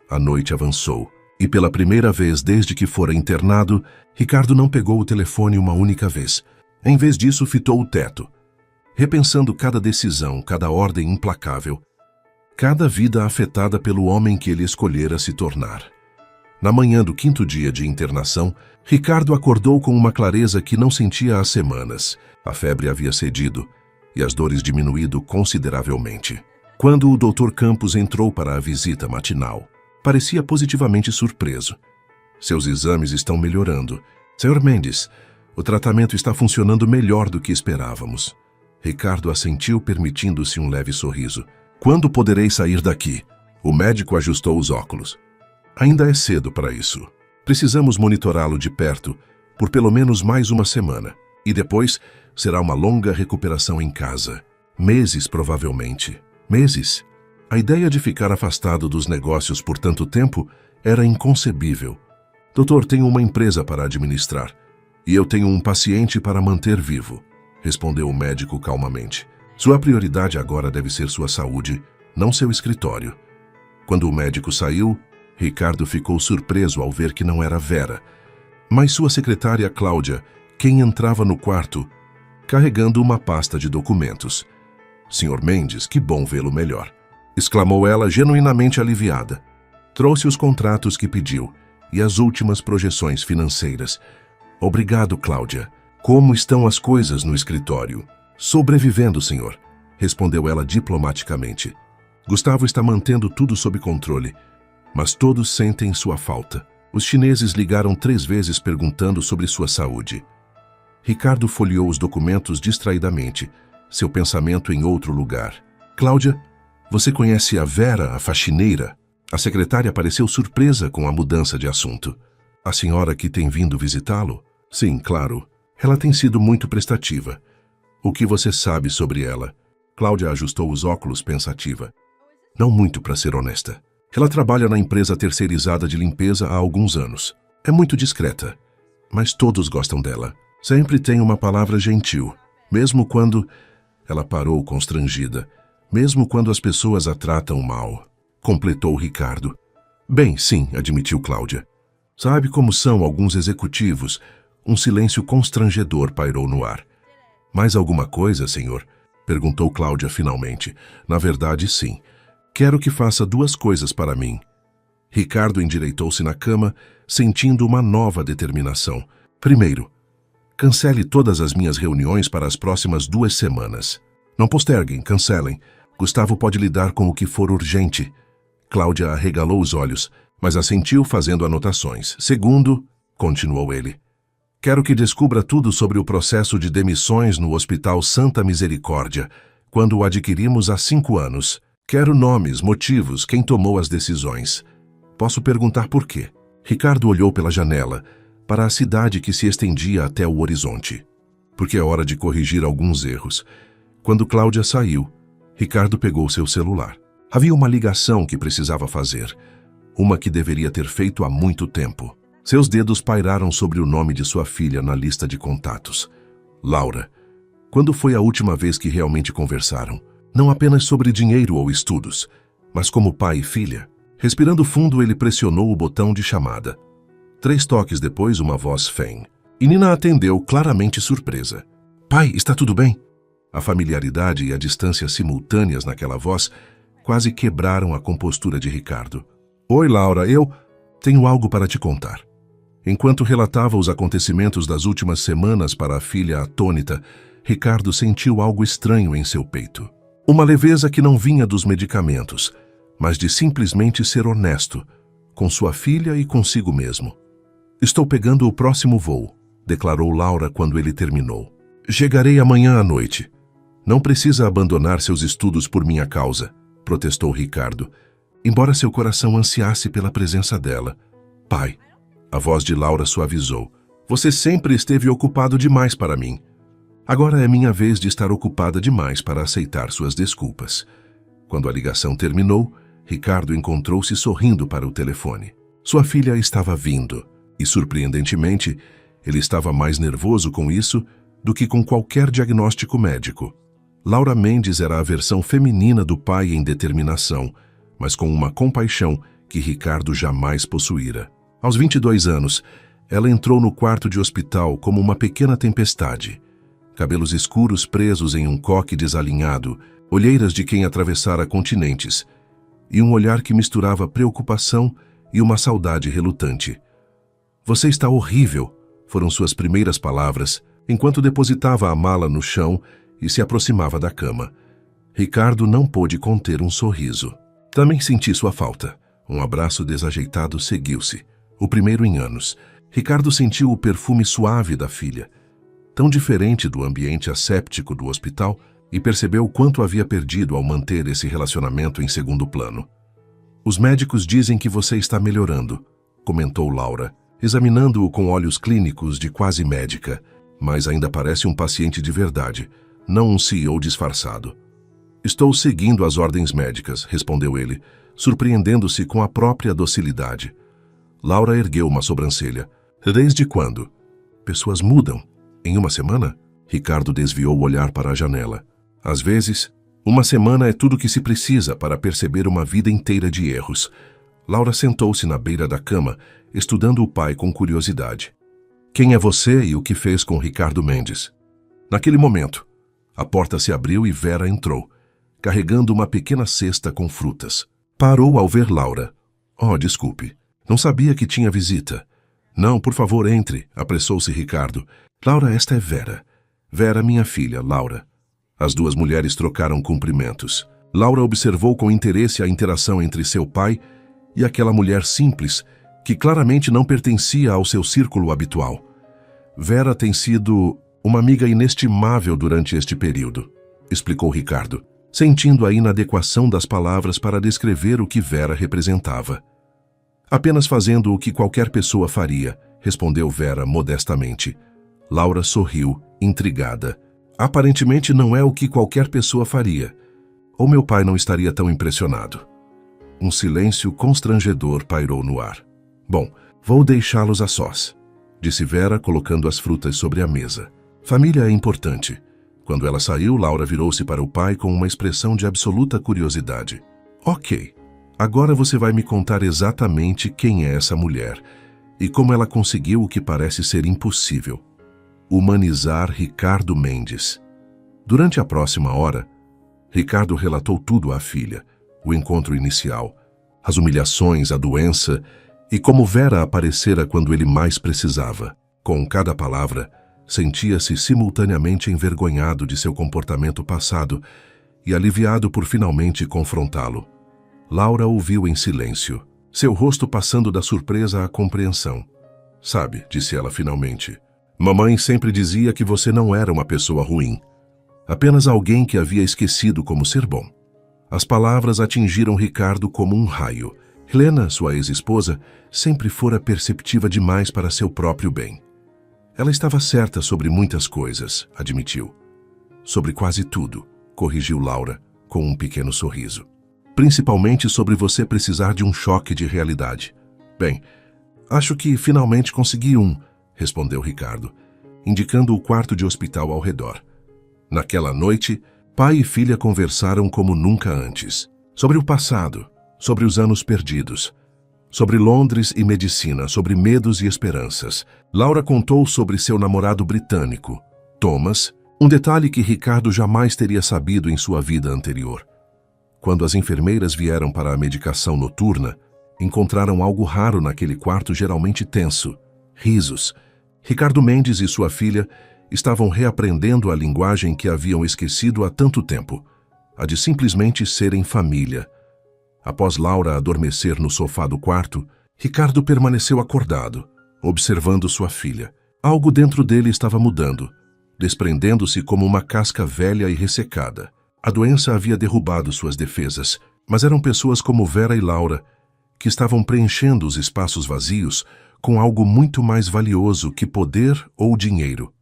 A noite avançou, e pela primeira vez desde que fora internado, Ricardo não pegou o telefone uma única vez. Em vez disso, fitou o teto, repensando cada decisão, cada ordem implacável, cada vida afetada pelo homem que ele escolhera se tornar. Na manhã do 5º dia de internação, Ricardo acordou com uma clareza que não sentia há semanas. A febre havia cedido e as dores diminuído consideravelmente. Quando o Dr. Campos entrou para a visita matinal, parecia positivamente surpreso. Seus exames estão melhorando. Sr. Mendes, o tratamento está funcionando melhor do que esperávamos. Ricardo assentiu, permitindo-se um leve sorriso. Quando poderei sair daqui? O médico ajustou os óculos. Ainda é cedo para isso. Precisamos monitorá-lo de perto por pelo menos mais uma semana. E depois será uma longa recuperação em casa. Meses, provavelmente. Meses. A ideia de ficar afastado dos negócios por tanto tempo era inconcebível. Doutor, tenho uma empresa para administrar. E eu tenho um paciente para manter vivo, respondeu o médico calmamente. Sua prioridade agora deve ser sua saúde, não seu escritório. Quando o médico saiu, Ricardo ficou surpreso ao ver que não era Vera, mas sua secretária Cláudia, quem entrava no quarto, carregando uma pasta de documentos. Sr. Mendes, que bom vê-lo melhor, exclamou ela genuinamente aliviada. Trouxe os contratos que pediu e as últimas projeções financeiras. Obrigado, Cláudia. Como estão as coisas no escritório? Sobrevivendo, senhor, respondeu ela diplomaticamente. Gustavo está mantendo tudo sob controle, mas todos sentem sua falta. Os chineses ligaram 3 vezes perguntando sobre sua saúde. Ricardo folheou os documentos distraidamente, seu pensamento em outro lugar. Cláudia, você conhece a Vera, a faxineira? A secretária pareceu surpresa com a mudança de assunto. A senhora que tem vindo visitá-lo? Sim, claro. Ela tem sido muito prestativa. O que você sabe sobre ela? Cláudia ajustou os óculos pensativa. Não muito, para ser honesta. Ela trabalha na empresa terceirizada de limpeza há alguns anos. É muito discreta, mas todos gostam dela. Sempre tem uma palavra gentil, mesmo quando... Ela parou constrangida. Mesmo quando as pessoas a tratam mal, completou Ricardo. Bem, sim, admitiu Cláudia. Sabe como são alguns executivos? Um silêncio constrangedor pairou no ar. Mais alguma coisa, senhor? Perguntou Cláudia finalmente. Na verdade, sim. Quero que faça 2 coisas para mim. Ricardo endireitou-se na cama, sentindo uma nova determinação. Primeiro, cancele todas as minhas reuniões para as próximas 2 semanas. Não posterguem, cancelem. Gustavo pode lidar com o que for urgente. Cláudia arregalou os olhos, mas assentiu fazendo anotações. Segundo, continuou ele, quero que descubra tudo sobre o processo de demissões no Hospital Santa Misericórdia, quando o adquirimos há 5 anos. Quero nomes, motivos, quem tomou as decisões. Posso perguntar por quê? Ricardo olhou pela janela, para a cidade que se estendia até o horizonte. Porque é hora de corrigir alguns erros. Quando Cláudia saiu, Ricardo pegou seu celular. Havia uma ligação que precisava fazer, uma que deveria ter feito há muito tempo. Seus dedos pairaram sobre o nome de sua filha na lista de contatos. Laura. Quando foi a última vez que realmente conversaram? Não apenas sobre dinheiro ou estudos, mas como pai e filha. Respirando fundo, ele pressionou o botão de chamada. 3 toques depois, uma voz fém. E Nina atendeu, claramente surpresa. Pai, está tudo bem? A familiaridade e a distância simultâneas naquela voz quase quebraram a compostura de Ricardo. Oi, Laura, eu tenho algo para te contar. Enquanto relatava os acontecimentos das últimas semanas para a filha atônita, Ricardo sentiu algo estranho em seu peito. Uma leveza que não vinha dos medicamentos, mas de simplesmente ser honesto, com sua filha e consigo mesmo. Estou pegando o próximo voo, declarou Laura quando ele terminou. Chegarei amanhã à noite. Não precisa abandonar seus estudos por minha causa, protestou Ricardo, embora seu coração ansiasse pela presença dela. Pai, a voz de Laura suavizou. Você sempre esteve ocupado demais para mim. Agora é minha vez de estar ocupada demais para aceitar suas desculpas. Quando a ligação terminou, Ricardo encontrou-se sorrindo para o telefone. Sua filha estava vindo, e surpreendentemente, ele estava mais nervoso com isso do que com qualquer diagnóstico médico. Laura Mendes era a versão feminina do pai em determinação, mas com uma compaixão que Ricardo jamais possuíra. Aos 22 anos, ela entrou no quarto de hospital como uma pequena tempestade. cabelos escuros presos em um coque desalinhado, olheiras de quem atravessara continentes, e um olhar que misturava preocupação e uma saudade relutante. "Você está horrível", foram suas primeiras palavras, enquanto depositava a mala no chão e se aproximava da cama. Ricardo não pôde conter um sorriso. "Também senti sua falta." Um abraço desajeitado seguiu-se, o primeiro em anos. Ricardo sentiu o perfume suave da filha, tão diferente do ambiente asséptico do hospital, e percebeu quanto havia perdido ao manter esse relacionamento em segundo plano. "Os médicos dizem que você está melhorando", comentou Laura, examinando-o com olhos clínicos de quase médica, "mas ainda parece um paciente de verdade, não um CEO disfarçado." "Estou seguindo as ordens médicas", respondeu ele, surpreendendo-se com a própria docilidade. Laura ergueu uma sobrancelha. "Desde quando?" "Pessoas mudam. Em uma semana?" Ricardo desviou o olhar para a janela. "Às vezes, uma semana é tudo que se precisa para perceber uma vida inteira de erros." Laura sentou-se na beira da cama, estudando o pai com curiosidade. "Quem é você e o que fez com Ricardo Mendes?" Naquele momento, a porta se abriu e Vera entrou, carregando uma pequena cesta com frutas. Parou ao ver Laura. "Oh, desculpe. Não sabia que tinha visita." "Não, por favor, entre", apressou-se Ricardo. "Laura, esta é Vera. Vera, minha filha, Laura." As duas mulheres trocaram cumprimentos. Laura observou com interesse a interação entre seu pai e aquela mulher simples, que claramente não pertencia ao seu círculo habitual. "Vera tem sido uma amiga inestimável durante este período", explicou Ricardo, sentindo a inadequação das palavras para descrever o que Vera representava. "Apenas fazendo o que qualquer pessoa faria", respondeu Vera modestamente. Laura sorriu, intrigada. "Aparentemente não é o que qualquer pessoa faria. Ou meu pai não estaria tão impressionado." Um silêncio constrangedor pairou no ar. "Bom, vou deixá-los a sós", disse Vera, colocando as frutas sobre a mesa. "Família é importante." Quando ela saiu, Laura virou-se para o pai com uma expressão de absoluta curiosidade. "Ok, agora você vai me contar exatamente quem é essa mulher e como ela conseguiu o que parece ser impossível: humanizar Ricardo Mendes." Durante a próxima hora, Ricardo relatou tudo à filha: o encontro inicial, as humilhações, a doença e como Vera aparecera quando ele mais precisava. Com cada palavra, sentia-se simultaneamente envergonhado de seu comportamento passado e aliviado por finalmente confrontá-lo. Laura ouviu em silêncio, seu rosto passando da surpresa à compreensão. "Sabe", disse ela finalmente, "mamãe sempre dizia que você não era uma pessoa ruim, apenas alguém que havia esquecido como ser bom." As palavras atingiram Ricardo como um raio. Helena, sua ex-esposa, sempre fora perceptiva demais para seu próprio bem. "Ela estava certa sobre muitas coisas", admitiu. "Sobre quase tudo", corrigiu Laura, com um pequeno sorriso. "Principalmente sobre você precisar de um choque de realidade." "Bem, acho que finalmente consegui um", respondeu Ricardo, indicando o quarto de hospital ao redor. Naquela noite, pai e filha conversaram como nunca antes. Sobre o passado, sobre os anos perdidos, sobre Londres e medicina, sobre medos e esperanças. Laura contou sobre seu namorado britânico, Thomas, um detalhe que Ricardo jamais teria sabido em sua vida anterior. Quando as enfermeiras vieram para a medicação noturna, encontraram algo raro naquele quarto geralmente tenso: risos. Ricardo Mendes e sua filha estavam reaprendendo a linguagem que haviam esquecido há tanto tempo, a de simplesmente serem família. Após Laura adormecer no sofá do quarto, Ricardo permaneceu acordado, observando sua filha. Algo dentro dele estava mudando, desprendendo-se como uma casca velha e ressecada. A doença havia derrubado suas defesas, mas eram pessoas como Vera e Laura que estavam preenchendo os espaços vazios com algo muito mais valioso que poder ou dinheiro.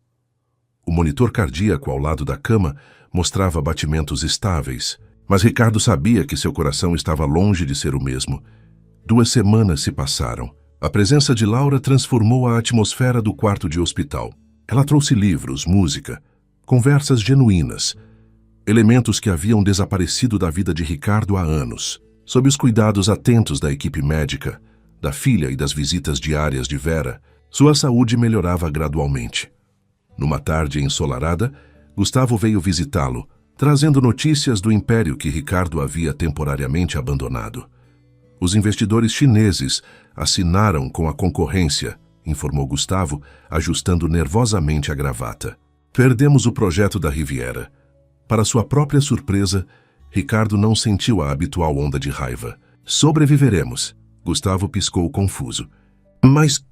O monitor cardíaco ao lado da cama mostrava batimentos estáveis, mas Ricardo sabia que seu coração estava longe de ser o mesmo. 2 semanas se passaram. A presença de Laura transformou a atmosfera do quarto de hospital. Ela trouxe livros, música, conversas genuínas, elementos que haviam desaparecido da vida de Ricardo há anos. Sob os cuidados atentos da equipe médica, da filha e das visitas diárias de Vera, sua saúde melhorava gradualmente. Numa tarde ensolarada, Gustavo veio visitá-lo, trazendo notícias do império que Ricardo havia temporariamente abandonado. Os investidores chineses assinaram com a concorrência, informou Gustavo, ajustando nervosamente a gravata. Perdemos o projeto da Riviera. Para sua própria surpresa, Ricardo não sentiu a habitual onda de raiva. Sobreviveremos. Gustavo piscou confuso. Mas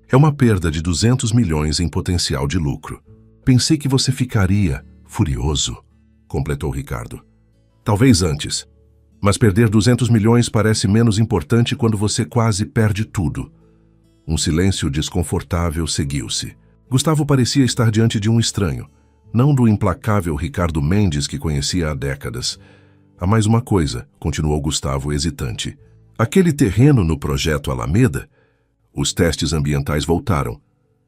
é uma perda de 200 milhões em potencial de lucro. Pensei que você ficaria furioso, completou Ricardo. Talvez antes. Mas perder 200 milhões parece menos importante quando você quase perde tudo. Um silêncio desconfortável seguiu-se. Gustavo parecia estar diante de um estranho, não do implacável Ricardo Mendes que conhecia há décadas. Há mais uma coisa, continuou Gustavo hesitante. Aquele terreno no projeto Alameda? Os testes ambientais voltaram.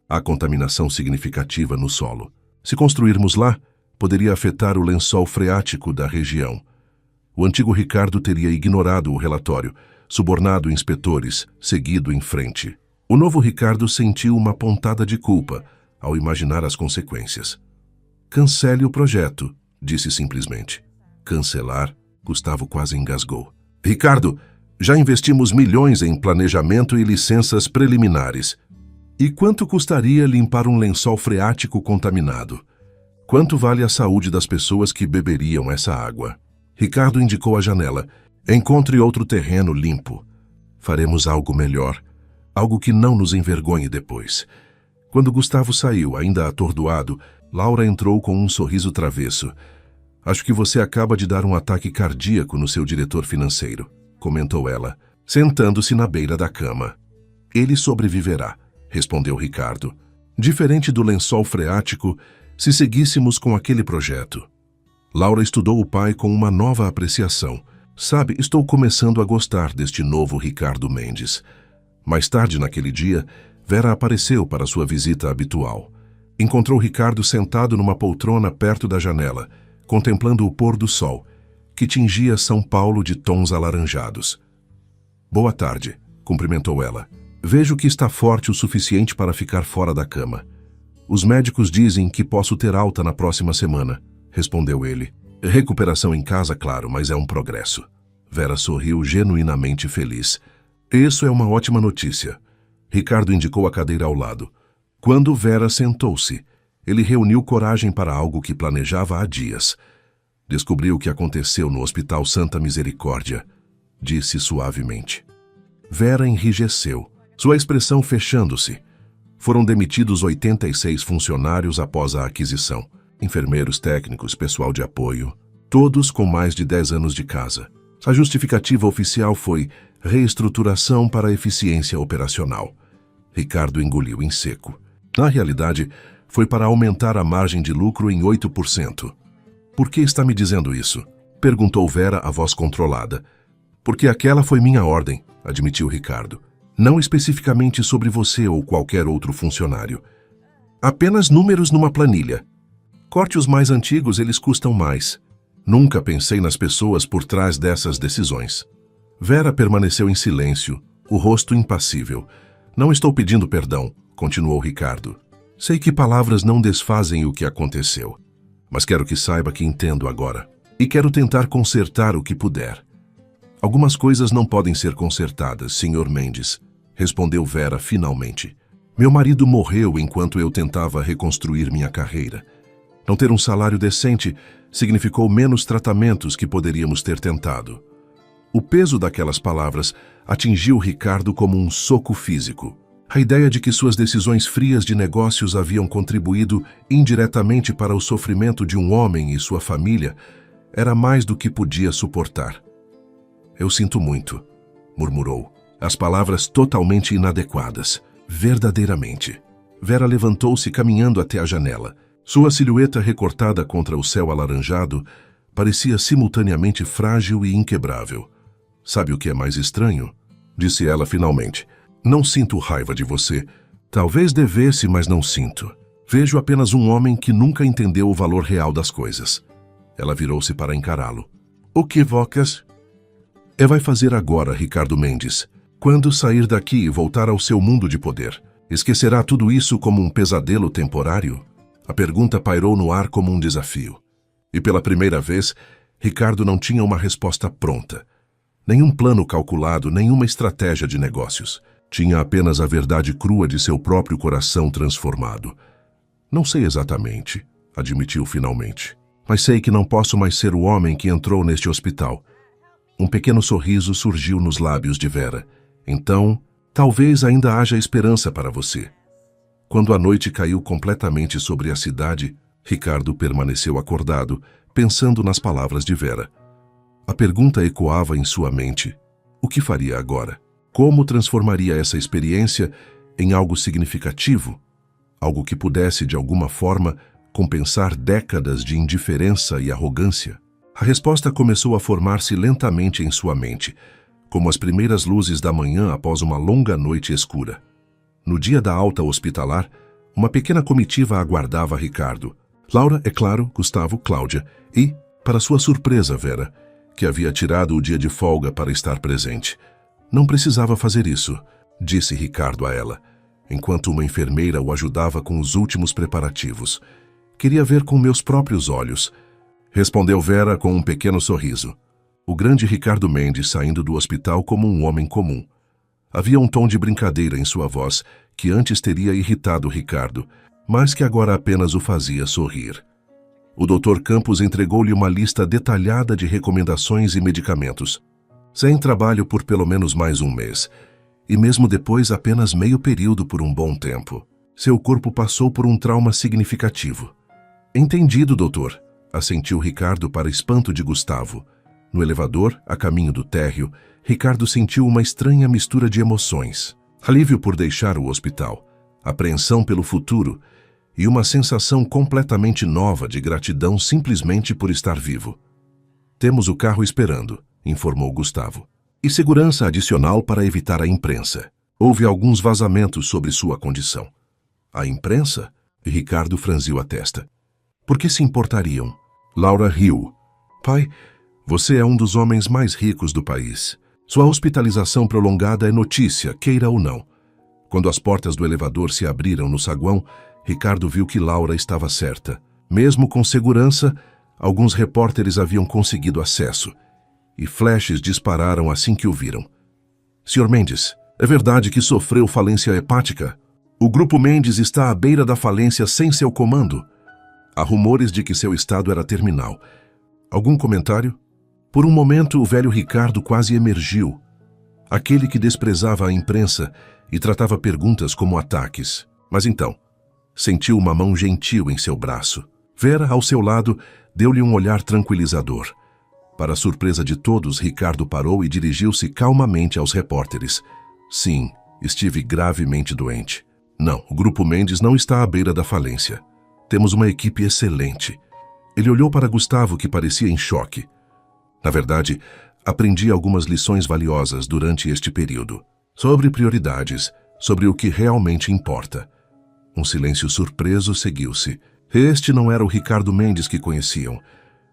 Há contaminação significativa no solo. Se construirmos lá, poderia afetar o lençol freático da região. O antigo Ricardo teria ignorado o relatório, subornado inspetores, seguido em frente. O novo Ricardo sentiu uma pontada de culpa ao imaginar as consequências. Cancele o projeto, disse simplesmente. Cancelar? Gustavo quase engasgou. Ricardo, já investimos milhões em planejamento e licenças preliminares. E quanto custaria limpar um lençol freático contaminado? Quanto vale a saúde das pessoas que beberiam essa água? Ricardo indicou a janela. Encontre outro terreno limpo. Faremos algo melhor. Algo que não nos envergonhe depois. Quando Gustavo saiu, ainda atordoado, Laura entrou com um sorriso travesso. Acho que você acaba de dar um ataque cardíaco no seu diretor financeiro, comentou ela, sentando-se na beira da cama. Ele sobreviverá, respondeu Ricardo. Diferente do lençol freático, se seguíssemos com aquele projeto. Laura estudou o pai com uma nova apreciação. Sabe, estou começando a gostar deste novo Ricardo Mendes. Mais tarde naquele dia, Vera apareceu para sua visita habitual. Encontrou Ricardo sentado numa poltrona perto da janela, contemplando o pôr do sol, que tingia São Paulo de tons alaranjados. Boa tarde, cumprimentou ela. Vejo que está forte o suficiente para ficar fora da cama. Os médicos dizem que posso ter alta na próxima semana, respondeu ele. Recuperação em casa, claro, mas é um progresso. Vera sorriu genuinamente feliz. Isso é uma ótima notícia. Ricardo indicou a cadeira ao lado. Quando Vera sentou-se, ele reuniu coragem para algo que planejava há dias. Descobriu o que aconteceu no Hospital Santa Misericórdia, disse suavemente. Vera enrijeceu, sua expressão fechando-se. Foram demitidos 86 funcionários após a aquisição. Enfermeiros, técnicos, pessoal de apoio, todos com mais de 10 anos de casa. A justificativa oficial foi reestruturação para eficiência operacional. Ricardo engoliu em seco. Na realidade, foi para aumentar a margem de lucro em 8%. Por que está me dizendo isso? Perguntou Vera, a voz controlada. Porque aquela foi minha ordem, admitiu Ricardo. Não especificamente sobre você ou qualquer outro funcionário. Apenas números numa planilha. Corte os mais antigos, eles custam mais. Nunca pensei nas pessoas por trás dessas decisões. Vera permaneceu em silêncio, o rosto impassível. Não estou pedindo perdão, continuou Ricardo. Sei que palavras não desfazem o que aconteceu, mas quero que saiba que entendo agora. E quero tentar consertar o que puder. Algumas coisas não podem ser consertadas, Sr. Mendes, respondeu Vera finalmente. Meu marido morreu enquanto eu tentava reconstruir minha carreira. Não ter um salário decente significou menos tratamentos que poderíamos ter tentado. O peso daquelas palavras atingiu Ricardo como um soco físico. A ideia de que suas decisões frias de negócios haviam contribuído indiretamente para o sofrimento de um homem e sua família era mais do que podia suportar. Eu sinto muito, murmurou, as palavras totalmente inadequadas, verdadeiramente. Vera levantou-se caminhando até a janela. Sua silhueta recortada contra o céu alaranjado parecia simultaneamente frágil e inquebrável. Sabe o que é mais estranho? Disse ela finalmente. Não sinto raiva de você. Talvez devesse, mas não sinto. Vejo apenas um homem que nunca entendeu o valor real das coisas. Ela virou-se para encará-lo. O que vocas? Vai fazer agora, Ricardo Mendes. Quando sair daqui e voltar ao seu mundo de poder, esquecerá tudo isso como um pesadelo temporário? A pergunta pairou no ar como um desafio. E pela primeira vez, Ricardo não tinha uma resposta pronta. Nenhum plano calculado, nenhuma estratégia de negócios. Tinha apenas a verdade crua de seu próprio coração transformado. Não sei exatamente, admitiu finalmente. Mas sei que não posso mais ser o homem que entrou neste hospital. Um pequeno sorriso surgiu nos lábios de Vera. Então, talvez ainda haja esperança para você. Quando a noite caiu completamente sobre a cidade, Ricardo permaneceu acordado, pensando nas palavras de Vera. A pergunta ecoava em sua mente. O que faria agora? Como transformaria essa experiência em algo significativo? Algo que pudesse, de alguma forma, compensar décadas de indiferença e arrogância? A resposta começou a formar-se lentamente em sua mente, como as primeiras luzes da manhã após uma longa noite escura. No dia da alta hospitalar, uma pequena comitiva aguardava Ricardo. Laura, é claro, Gustavo, Cláudia e, para sua surpresa, Vera, que havia tirado o dia de folga para estar presente. Não precisava fazer isso, disse Ricardo a ela, enquanto uma enfermeira o ajudava com os últimos preparativos. Queria ver com meus próprios olhos, respondeu Vera com um pequeno sorriso. O grande Ricardo Mendes saindo do hospital como um homem comum. Havia um tom de brincadeira em sua voz que antes teria irritado Ricardo, mas que agora apenas o fazia sorrir. O Dr. Campos entregou-lhe uma lista detalhada de recomendações e medicamentos. Sem trabalho por pelo menos mais um mês, e mesmo depois apenas meio período por um bom tempo. Seu corpo passou por um trauma significativo. Entendido, doutor, assentiu Ricardo para espanto de Gustavo. No elevador, a caminho do térreo, Ricardo sentiu uma estranha mistura de emoções. Alívio por deixar o hospital, apreensão pelo futuro e uma sensação completamente nova de gratidão simplesmente por estar vivo. Temos o carro esperando, informou Gustavo. E segurança adicional para evitar a imprensa. Houve alguns vazamentos sobre sua condição. A imprensa? Ricardo franziu a testa. Por que se importariam? Laura riu. Pai, você é um dos homens mais ricos do país. Sua hospitalização prolongada é notícia, queira ou não. Quando as portas do elevador se abriram no saguão, Ricardo viu que Laura estava certa. Mesmo com segurança, alguns repórteres haviam conseguido acesso, e flashes dispararam assim que o viram. Sr. Mendes, é verdade que sofreu falência hepática? O Grupo Mendes está à beira da falência sem seu comando. Há rumores de que seu estado era terminal. Algum comentário? Por um momento, o velho Ricardo quase emergiu. Aquele que desprezava a imprensa e tratava perguntas como ataques. Mas então, sentiu uma mão gentil em seu braço. Vera, ao seu lado, deu-lhe um olhar tranquilizador. Para a surpresa de todos, Ricardo parou e dirigiu-se calmamente aos repórteres. Sim, estive gravemente doente. Não, o Grupo Mendes não está à beira da falência. Temos uma equipe excelente. Ele olhou para Gustavo, que parecia em choque. Na verdade, aprendi algumas lições valiosas durante este período. Sobre prioridades, sobre o que realmente importa. Um silêncio surpreso seguiu-se. Este não era o Ricardo Mendes que conheciam.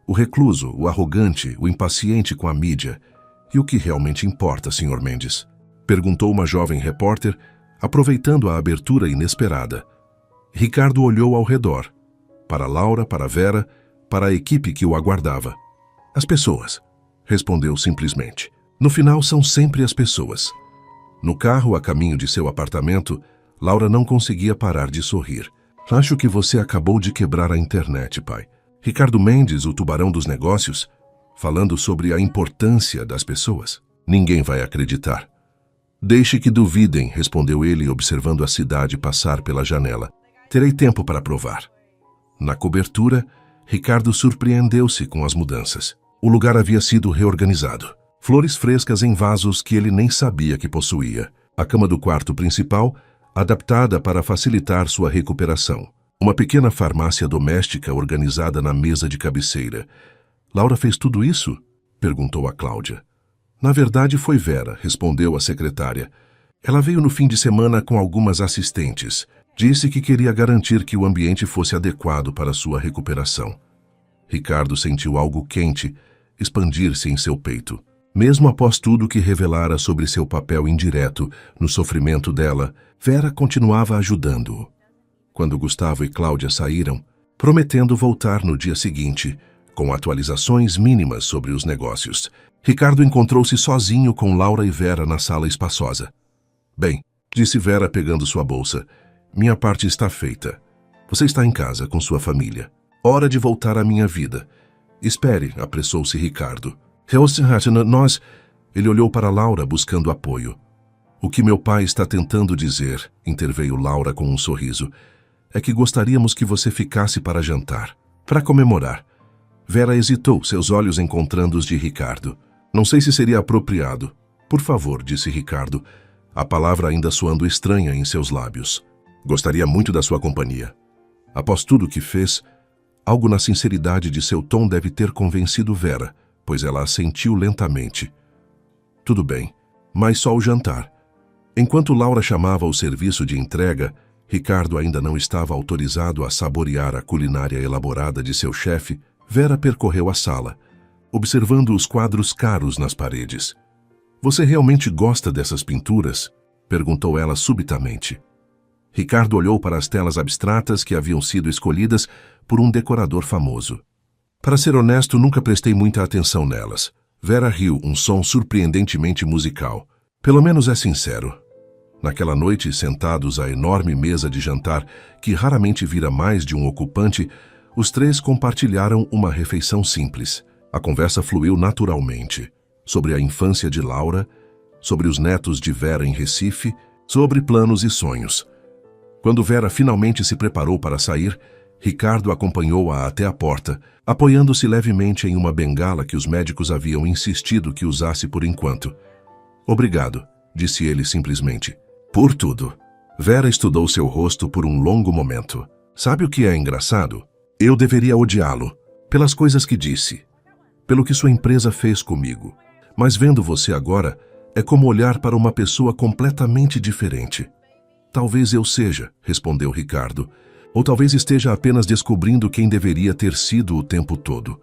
O recluso, o arrogante, o impaciente com a mídia. E o que realmente importa, Sr. Mendes? Perguntou uma jovem repórter, aproveitando a abertura inesperada. Ricardo olhou ao redor. Para Laura, para Vera, para a equipe que o aguardava. As pessoas, respondeu simplesmente. No final, são sempre as pessoas. No carro, a caminho de seu apartamento, Laura não conseguia parar de sorrir. Acho que você acabou de quebrar a internet, pai. Ricardo Mendes, o tubarão dos negócios, falando sobre a importância das pessoas. Ninguém vai acreditar. Deixe que duvidem, respondeu ele, observando a cidade passar pela janela. Terei tempo para provar. Na cobertura, Ricardo surpreendeu-se com as mudanças. O lugar havia sido reorganizado. Flores frescas em vasos que ele nem sabia que possuía. A cama do quarto principal, adaptada para facilitar sua recuperação. Uma pequena farmácia doméstica organizada na mesa de cabeceira. Laura fez tudo isso? Perguntou a Cláudia. Na verdade, foi Vera, respondeu a secretária. Ela veio no fim de semana com algumas assistentes. Disse que queria garantir que o ambiente fosse adequado para sua recuperação. Ricardo sentiu algo quente expandir-se em seu peito. Mesmo após tudo que revelara sobre seu papel indireto no sofrimento dela, Vera continuava ajudando-o. quando Gustavo e Cláudia saíram, prometendo voltar no dia seguinte, com atualizações mínimas sobre os negócios. Ricardo encontrou-se sozinho com Laura e Vera na sala espaçosa. Bem, disse Vera pegando sua bolsa, minha parte está feita. Você está em casa com sua família. Hora de voltar à minha vida. Espere, apressou-se Ricardo. Nós... Ele olhou para Laura buscando apoio. O que meu pai está tentando dizer, interveio Laura com um sorriso, é que gostaríamos que você ficasse para jantar, para comemorar. Vera hesitou, seus olhos encontrando os de Ricardo. Não sei se seria apropriado. Por favor, disse Ricardo, a palavra ainda soando estranha em seus lábios. Gostaria muito da sua companhia. Após tudo o que fez, algo na sinceridade de seu tom deve ter convencido Vera, pois ela assentiu lentamente. Tudo bem, mas só o jantar. Enquanto Laura chamava o serviço de entrega, Ricardo ainda não estava autorizado a saborear a culinária elaborada de seu chefe. Vera percorreu a sala, observando os quadros caros nas paredes. Você realmente gosta dessas pinturas? Perguntou ela subitamente. Ricardo olhou para as telas abstratas que haviam sido escolhidas por um decorador famoso. Para ser honesto, nunca prestei muita atenção nelas. Vera riu, um som surpreendentemente musical. Pelo menos é sincero. Naquela noite, sentados à enorme mesa de jantar, que raramente vira mais de um ocupante, os três compartilharam uma refeição simples. A conversa fluiu naturalmente. Sobre a infância de Laura, sobre os netos de Vera em Recife, sobre planos e sonhos. Quando Vera finalmente se preparou para sair, Ricardo acompanhou-a até a porta, apoiando-se levemente em uma bengala que os médicos haviam insistido que usasse por enquanto. Obrigado, disse ele simplesmente. Por tudo. Vera estudou seu rosto por um longo momento. Sabe o que é engraçado? Eu deveria odiá-lo, pelas coisas que disse, pelo que sua empresa fez comigo. Mas vendo você agora, é como olhar para uma pessoa completamente diferente. Talvez eu seja, respondeu Ricardo, ou talvez esteja apenas descobrindo quem deveria ter sido o tempo todo.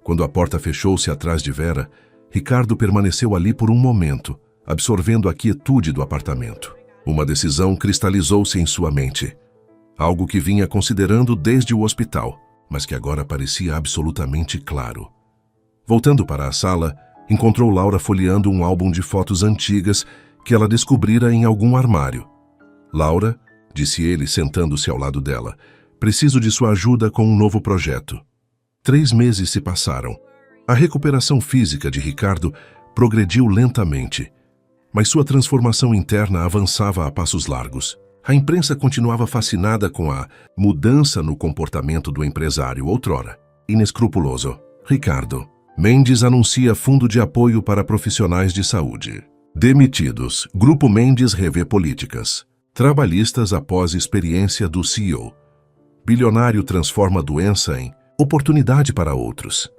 Quando a porta fechou-se atrás de Vera, Ricardo permaneceu ali por um momento, absorvendo a quietude do apartamento. Uma decisão cristalizou-se em sua mente. Algo que vinha considerando desde o hospital, mas que agora parecia absolutamente claro. Voltando para a sala, encontrou Laura folheando um álbum de fotos antigas que ela descobrira em algum armário. Laura, disse ele sentando-se ao lado dela, preciso de sua ajuda com um novo projeto. 3 meses se passaram. A recuperação física de Ricardo progrediu lentamente, mas sua transformação interna avançava a passos largos. A imprensa continuava fascinada com a mudança no comportamento do empresário outrora inescrupuloso. Ricardo. Mendes anuncia fundo de apoio para profissionais de saúde. Demitidos. Grupo Mendes revê políticas. Trabalhistas após experiência do CEO. Bilionário transforma doença em oportunidade para outros.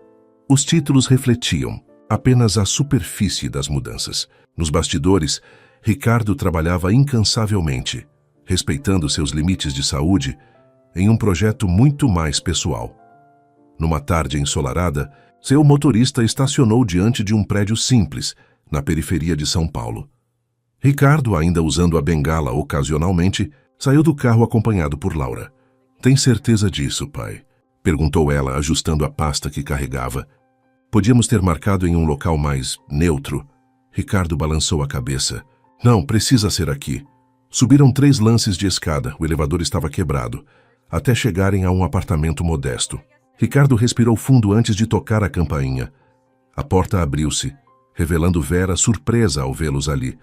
Os títulos refletiam apenas a superfície das mudanças. Nos bastidores, Ricardo trabalhava incansavelmente, respeitando seus limites de saúde, em um projeto muito mais pessoal. Numa tarde ensolarada, seu motorista estacionou diante de um prédio simples, na periferia de São Paulo. Ricardo, ainda usando a bengala ocasionalmente, saiu do carro acompanhado por Laura. Tem certeza disso, pai? Perguntou ela, ajustando a pasta que carregava. Podíamos ter marcado em um local mais neutro. Ricardo balançou a cabeça. Não, precisa ser aqui. Subiram 3 lances de escada, o elevador estava quebrado, até chegarem a um apartamento modesto. Ricardo respirou fundo antes de tocar a campainha. A porta abriu-se, revelando Vera surpresa ao vê-los ali.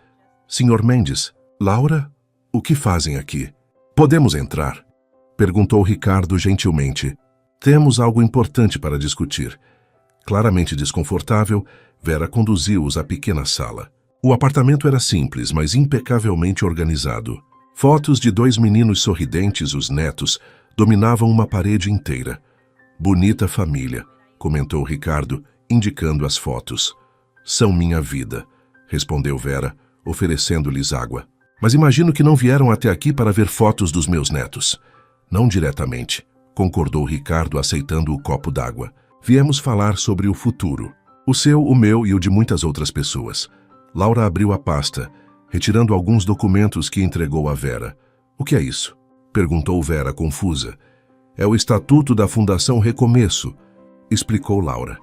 Senhor Mendes, Laura, o que fazem aqui? Podemos entrar? Perguntou Ricardo gentilmente. Temos algo importante para discutir. Claramente desconfortável, Vera conduziu-os à pequena sala. O apartamento era simples, mas impecavelmente organizado. Fotos de 2 meninos sorridentes, os netos, dominavam uma parede inteira. Bonita família, comentou Ricardo, indicando as fotos. São minha vida, respondeu Vera, oferecendo-lhes água. Mas imagino que não vieram até aqui para ver fotos dos meus netos. Não diretamente, concordou Ricardo, aceitando o copo d'água. Viemos falar sobre o futuro. O seu, o meu e o de muitas outras pessoas. Laura abriu a pasta, retirando alguns documentos que entregou a Vera. O que é isso? Perguntou Vera, confusa. É o Estatuto da Fundação Recomeço, explicou Laura.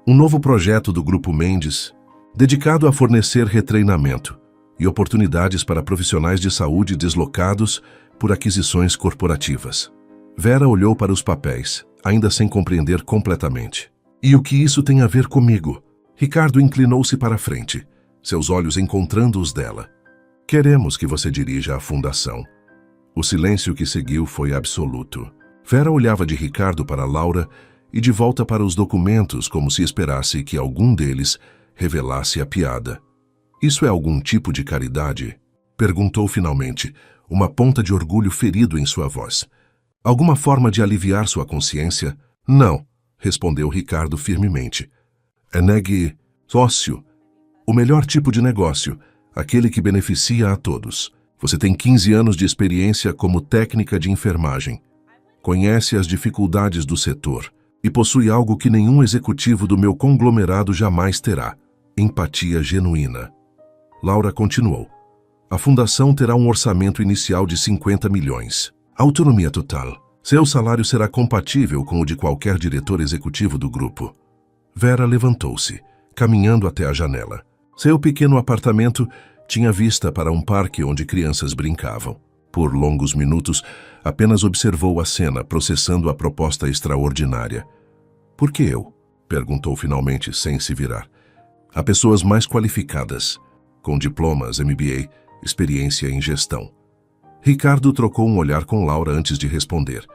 Um novo projeto do Grupo Mendes, dedicado a fornecer retreinamento e oportunidades para profissionais de saúde deslocados por aquisições corporativas. Vera olhou para os papéis, ainda sem compreender completamente. E o que isso tem a ver comigo? Ricardo inclinou-se para a frente, seus olhos encontrando os dela. Queremos que você dirija a fundação. O silêncio que seguiu foi absoluto. Vera olhava de Ricardo para Laura e de volta para os documentos como se esperasse que algum deles revelasse a piada. Isso é algum tipo de caridade? Perguntou finalmente, uma ponta de orgulho ferido em sua voz. Alguma forma de aliviar sua consciência? Não, respondeu Ricardo firmemente. É negócio. O melhor tipo de negócio, aquele que beneficia a todos. Você tem 15 anos de experiência como técnica de enfermagem. Conhece as dificuldades do setor e possui algo que nenhum executivo do meu conglomerado jamais terá: empatia genuína. Laura continuou. A fundação terá um orçamento inicial de 50 milhões. Autonomia total. Seu salário será compatível com o de qualquer diretor executivo do grupo. Vera levantou-se, caminhando até a janela. Seu pequeno apartamento tinha vista para um parque onde crianças brincavam. Por longos minutos, apenas observou a cena, processando a proposta extraordinária. Por que eu? Perguntou finalmente, sem se virar. Há pessoas mais qualificadas, com diplomas, MBA, experiência em gestão. Ricardo trocou um olhar com Laura antes de responder.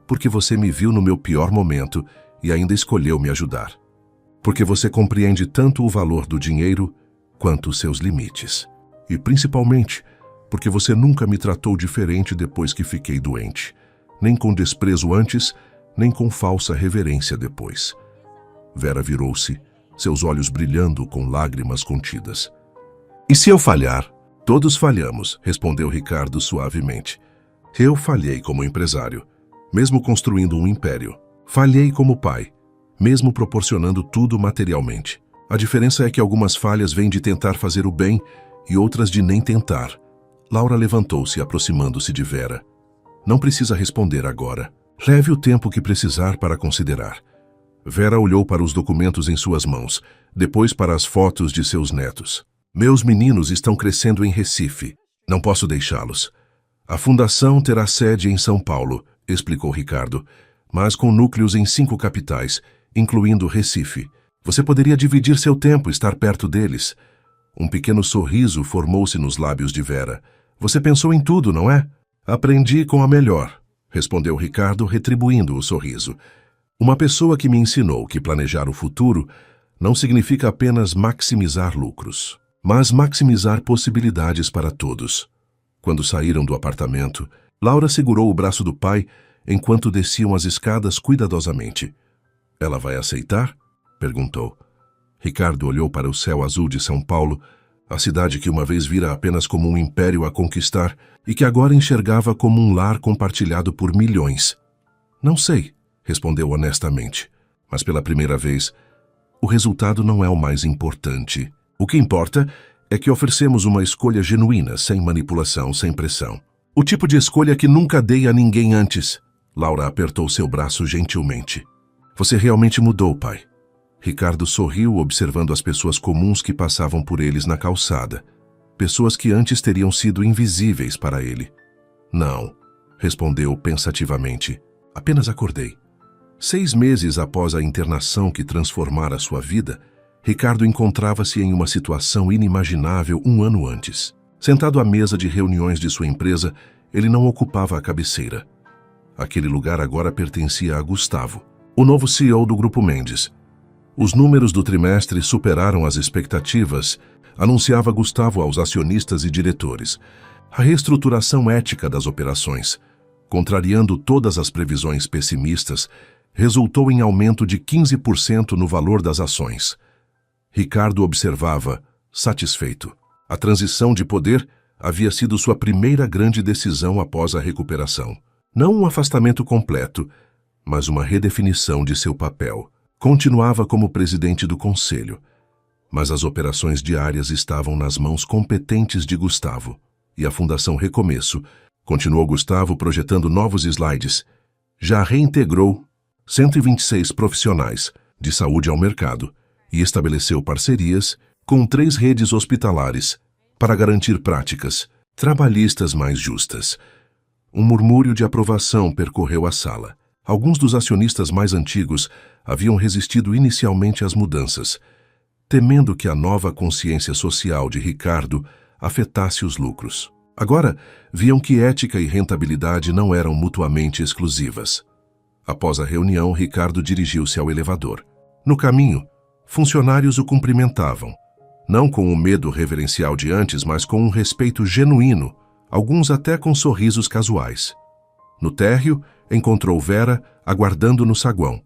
Porque você me viu no meu pior momento e ainda escolheu me ajudar. Porque você compreende tanto o valor do dinheiro quanto os seus limites. E principalmente, porque você nunca me tratou diferente depois que fiquei doente. Nem com desprezo antes, nem com falsa reverência depois. Vera virou-se, seus olhos brilhando com lágrimas contidas. E se eu falhar? Todos falhamos, respondeu Ricardo suavemente. Eu falhei como empresário, mesmo construindo um império. Falhei como pai, mesmo proporcionando tudo materialmente. A diferença é que algumas falhas vêm de tentar fazer o bem e outras de nem tentar. Laura levantou-se, aproximando-se de Vera. Não precisa responder agora. Leve o tempo que precisar para considerar. Vera olhou para os documentos em suas mãos, depois para as fotos de seus netos. Meus meninos estão crescendo em Recife. Não posso deixá-los. A fundação terá sede em São Paulo, explicou Ricardo, mas com núcleos em 5 capitais, incluindo Recife. Você poderia dividir seu tempo, estar perto deles. Um pequeno sorriso formou-se nos lábios de Vera. Você pensou em tudo, não é? Aprendi com a melhor, respondeu Ricardo, retribuindo o sorriso. Uma pessoa que me ensinou que planejar o futuro não significa apenas maximizar lucros, mas maximizar possibilidades para todos. Quando saíram do apartamento, Laura segurou o braço do pai enquanto desciam as escadas cuidadosamente. Ela vai aceitar? Perguntou. Ricardo olhou para o céu azul de São Paulo, a cidade que uma vez vira apenas como um império a conquistar e que agora enxergava como um lar compartilhado por milhões. Não sei, respondeu honestamente, mas pela primeira vez, o resultado não é o mais importante. O que importa é que oferecemos uma escolha genuína, sem manipulação, sem pressão. O tipo de escolha que nunca dei a ninguém antes. Laura apertou seu braço gentilmente. Você realmente mudou, pai. Ricardo sorriu, observando as pessoas comuns que passavam por eles na calçada. Pessoas que antes teriam sido invisíveis para ele. Não, respondeu pensativamente. Apenas acordei. 6 meses após a internação que transformara sua vida, Ricardo encontrava-se em uma situação inimaginável 1 ano antes. Sentado à mesa de reuniões de sua empresa, ele não ocupava a cabeceira. Aquele lugar agora pertencia a Gustavo, o novo CEO do Grupo Mendes. Os números do trimestre superaram as expectativas, anunciava Gustavo aos acionistas e diretores. A reestruturação ética das operações, contrariando todas as previsões pessimistas, resultou em aumento de 15% no valor das ações. Ricardo observava, satisfeito. A transição de poder havia sido sua primeira grande decisão após a recuperação. Não um afastamento completo, mas uma redefinição de seu papel. Continuava como presidente do conselho, mas as operações diárias estavam nas mãos competentes de Gustavo, e a Fundação Recomeço continuou Gustavo projetando novos slides. Já reintegrou 126 profissionais de saúde ao mercado e estabeleceu parcerias com 3 redes hospitalares para garantir práticas trabalhistas mais justas. Um murmúrio de aprovação percorreu a sala. Alguns dos acionistas mais antigos haviam resistido inicialmente às mudanças, temendo que a nova consciência social de Ricardo afetasse os lucros. Agora, viam que ética e rentabilidade não eram mutuamente exclusivas. Após a reunião, Ricardo dirigiu-se ao elevador. No caminho, funcionários o cumprimentavam, não com o medo reverencial de antes, mas com um respeito genuíno, alguns até com sorrisos casuais. No térreo, encontrou Vera aguardando no saguão.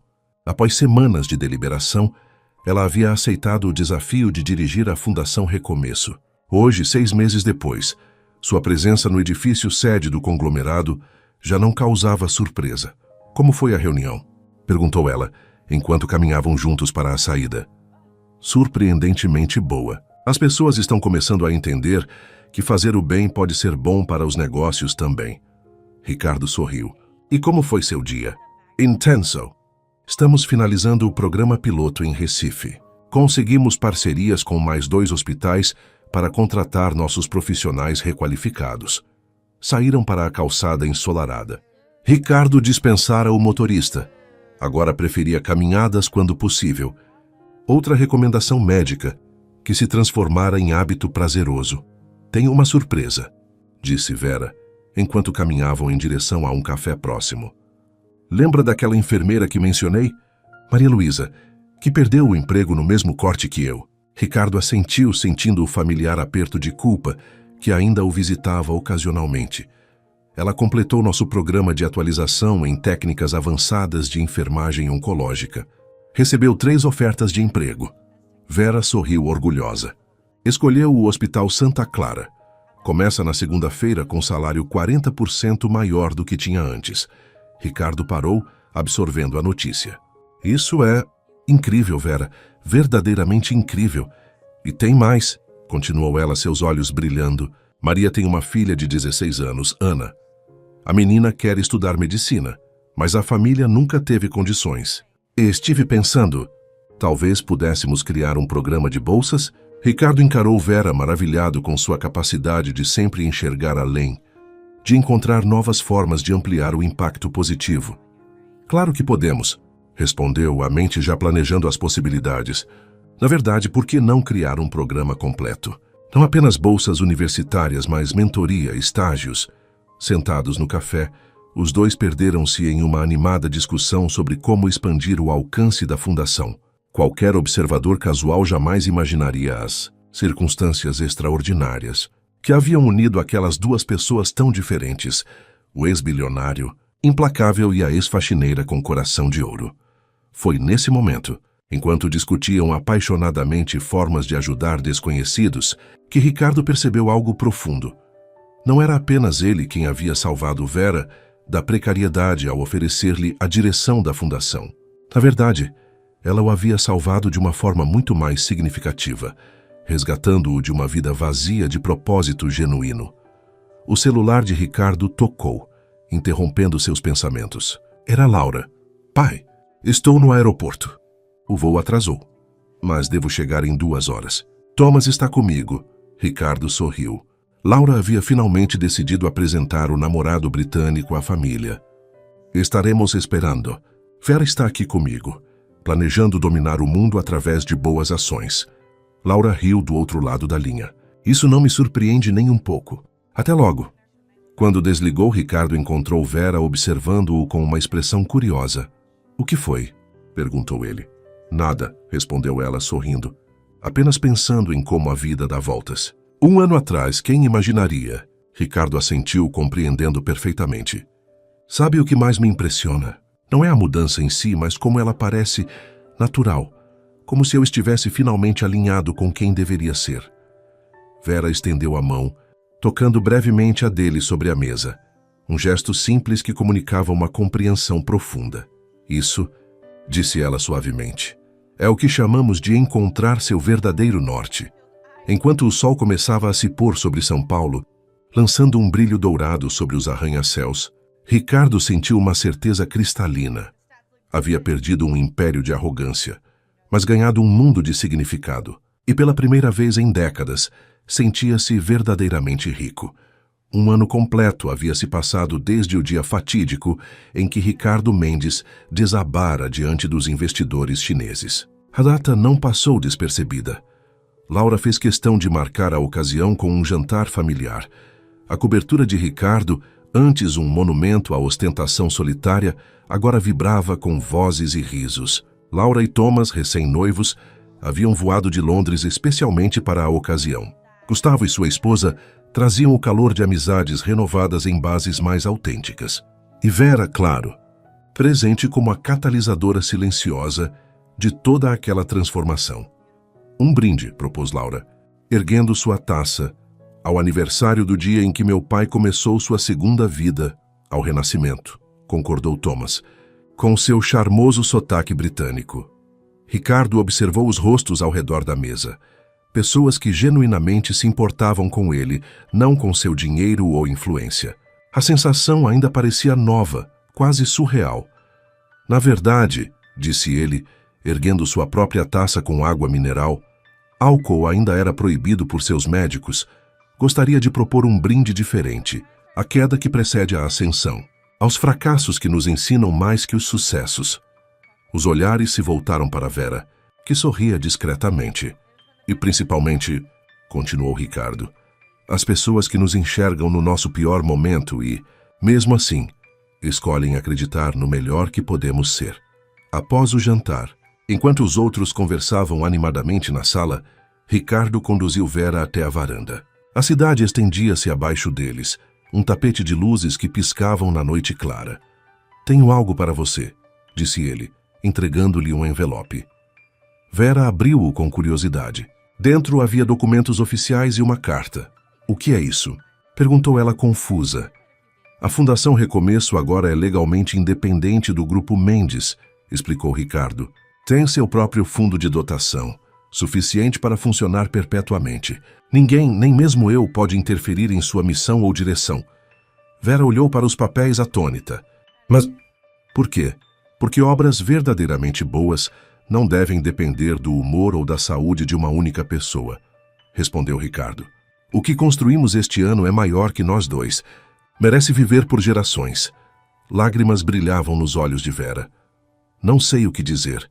Após semanas de deliberação, ela havia aceitado o desafio de dirigir a Fundação Recomeço. Hoje, 6 meses depois, sua presença no edifício sede do conglomerado já não causava surpresa. Como foi a reunião? Perguntou ela, enquanto caminhavam juntos para a saída. Surpreendentemente boa. As pessoas estão começando a entender que fazer o bem pode ser bom para os negócios também. Ricardo sorriu. E como foi seu dia? Intenso. Estamos finalizando o programa piloto em Recife. Conseguimos parcerias com mais 2 hospitais para contratar nossos profissionais requalificados. Saíram para a calçada ensolarada. Ricardo dispensara o motorista. Agora preferia caminhadas quando possível. Outra recomendação médica, que se transformara em hábito prazeroso. Tenho uma surpresa, disse Vera, enquanto caminhavam em direção a um café próximo. Lembra daquela enfermeira que mencionei? Maria Luísa, que perdeu o emprego no mesmo corte que eu. Ricardo assentiu, sentindo o familiar aperto de culpa que ainda o visitava ocasionalmente. Ela completou nosso programa de atualização em técnicas avançadas de enfermagem oncológica. Recebeu 3 ofertas de emprego. Vera sorriu orgulhosa. Escolheu o Hospital Santa Clara. Começa na segunda-feira com salário 40% maior do que tinha antes. Ricardo parou, absorvendo a notícia. Isso é incrível, Vera. Verdadeiramente incrível. E tem mais, continuou ela, seus olhos brilhando. Maria tem uma filha de 16 anos, Ana. A menina quer estudar medicina, mas a família nunca teve condições. E estive pensando, talvez pudéssemos criar um programa de bolsas? Ricardo encarou Vera maravilhado com sua capacidade de sempre enxergar além, de encontrar novas formas de ampliar o impacto positivo. Claro que podemos, respondeu, a mente já planejando as possibilidades. Na verdade, por que não criar um programa completo? Não apenas bolsas universitárias, mas mentoria, estágios. Sentados no café, os 2 perderam-se em uma animada discussão sobre como expandir o alcance da fundação. Qualquer observador casual jamais imaginaria as circunstâncias extraordinárias que haviam unido aquelas 2 pessoas tão diferentes, o ex-bilionário, implacável, e a ex-faxineira com coração de ouro. Foi nesse momento, enquanto discutiam apaixonadamente formas de ajudar desconhecidos, que Ricardo percebeu algo profundo. Não era apenas ele quem havia salvado Vera da precariedade ao oferecer-lhe a direção da fundação. Na verdade, ela o havia salvado de uma forma muito mais significativa, resgatando-o de uma vida vazia de propósito genuíno. O celular de Ricardo tocou, interrompendo seus pensamentos. Era Laura. Pai, estou no aeroporto. O voo atrasou, mas devo chegar em 2 horas. Thomas está comigo. Ricardo sorriu. Laura havia finalmente decidido apresentar o namorado britânico à família. Estaremos esperando. Vera está aqui comigo, planejando dominar o mundo através de boas ações. Laura riu do outro lado da linha. Isso não me surpreende nem um pouco. Até logo. Quando desligou, Ricardo encontrou Vera observando-o com uma expressão curiosa. O que foi? Perguntou ele. Nada, respondeu ela sorrindo. Apenas pensando em como a vida dá voltas. 1 ano atrás, quem imaginaria? Ricardo assentiu, compreendendo perfeitamente. Sabe o que mais me impressiona? Não é a mudança em si, mas como ela parece natural. Como se eu estivesse finalmente alinhado com quem deveria ser. Vera estendeu a mão, tocando brevemente a dele sobre a mesa. Um gesto simples que comunicava uma compreensão profunda. Isso, disse ela suavemente, é o que chamamos de encontrar seu verdadeiro norte. Enquanto o sol começava a se pôr sobre São Paulo, lançando um brilho dourado sobre os arranha-céus. Ricardo sentiu uma certeza cristalina. Havia perdido um império de arrogância, mas ganhado um mundo de significado. E pela primeira vez em décadas, sentia-se verdadeiramente rico. Um ano completo havia se passado desde o dia fatídico em que Ricardo Mendes desabara diante dos investidores chineses. A data não passou despercebida. Laura fez questão de marcar a ocasião com um jantar familiar. A cobertura de Ricardo, antes um monumento à ostentação solitária, agora vibrava com vozes e risos. Laura e Thomas, recém-noivos, haviam voado de Londres especialmente para a ocasião. Gustavo e sua esposa traziam o calor de amizades renovadas em bases mais autênticas. E Vera, claro, presente como a catalisadora silenciosa de toda aquela transformação. Um brinde, propôs Laura, erguendo sua taça, ao aniversário do dia em que meu pai começou sua segunda vida, ao renascimento, concordou Thomas, com seu charmoso sotaque britânico. Ricardo observou os rostos ao redor da mesa. Pessoas que genuinamente se importavam com ele, não com seu dinheiro ou influência. A sensação ainda parecia nova, quase surreal. Na verdade, disse ele, erguendo sua própria taça com água mineral, álcool ainda era proibido por seus médicos, gostaria de propor um brinde diferente, a queda que precede a ascensão, aos fracassos que nos ensinam mais que os sucessos. Os olhares se voltaram para Vera, que sorria discretamente. E principalmente, continuou Ricardo, as pessoas que nos enxergam no nosso pior momento e, mesmo assim, escolhem acreditar no melhor que podemos ser. Após o jantar, enquanto os outros conversavam animadamente na sala, Ricardo conduziu Vera até a varanda. A cidade estendia-se abaixo deles, um tapete de luzes que piscavam na noite clara. Tenho algo para você, disse ele, entregando-lhe um envelope. Vera abriu-o com curiosidade. Dentro havia documentos oficiais e uma carta. O que é isso? Perguntou ela confusa. A Fundação Recomeço agora é legalmente independente do Grupo Mendes, explicou Ricardo. Tem seu próprio fundo de dotação, suficiente para funcionar perpetuamente. Ninguém, nem mesmo eu, pode interferir em sua missão ou direção. Vera olhou para os papéis atônita. Mas por quê? Porque obras verdadeiramente boas não devem depender do humor ou da saúde de uma única pessoa, respondeu Ricardo. O que construímos este ano é maior que nós dois. Merece viver por gerações. Lágrimas brilhavam nos olhos de Vera. Não sei o que dizer.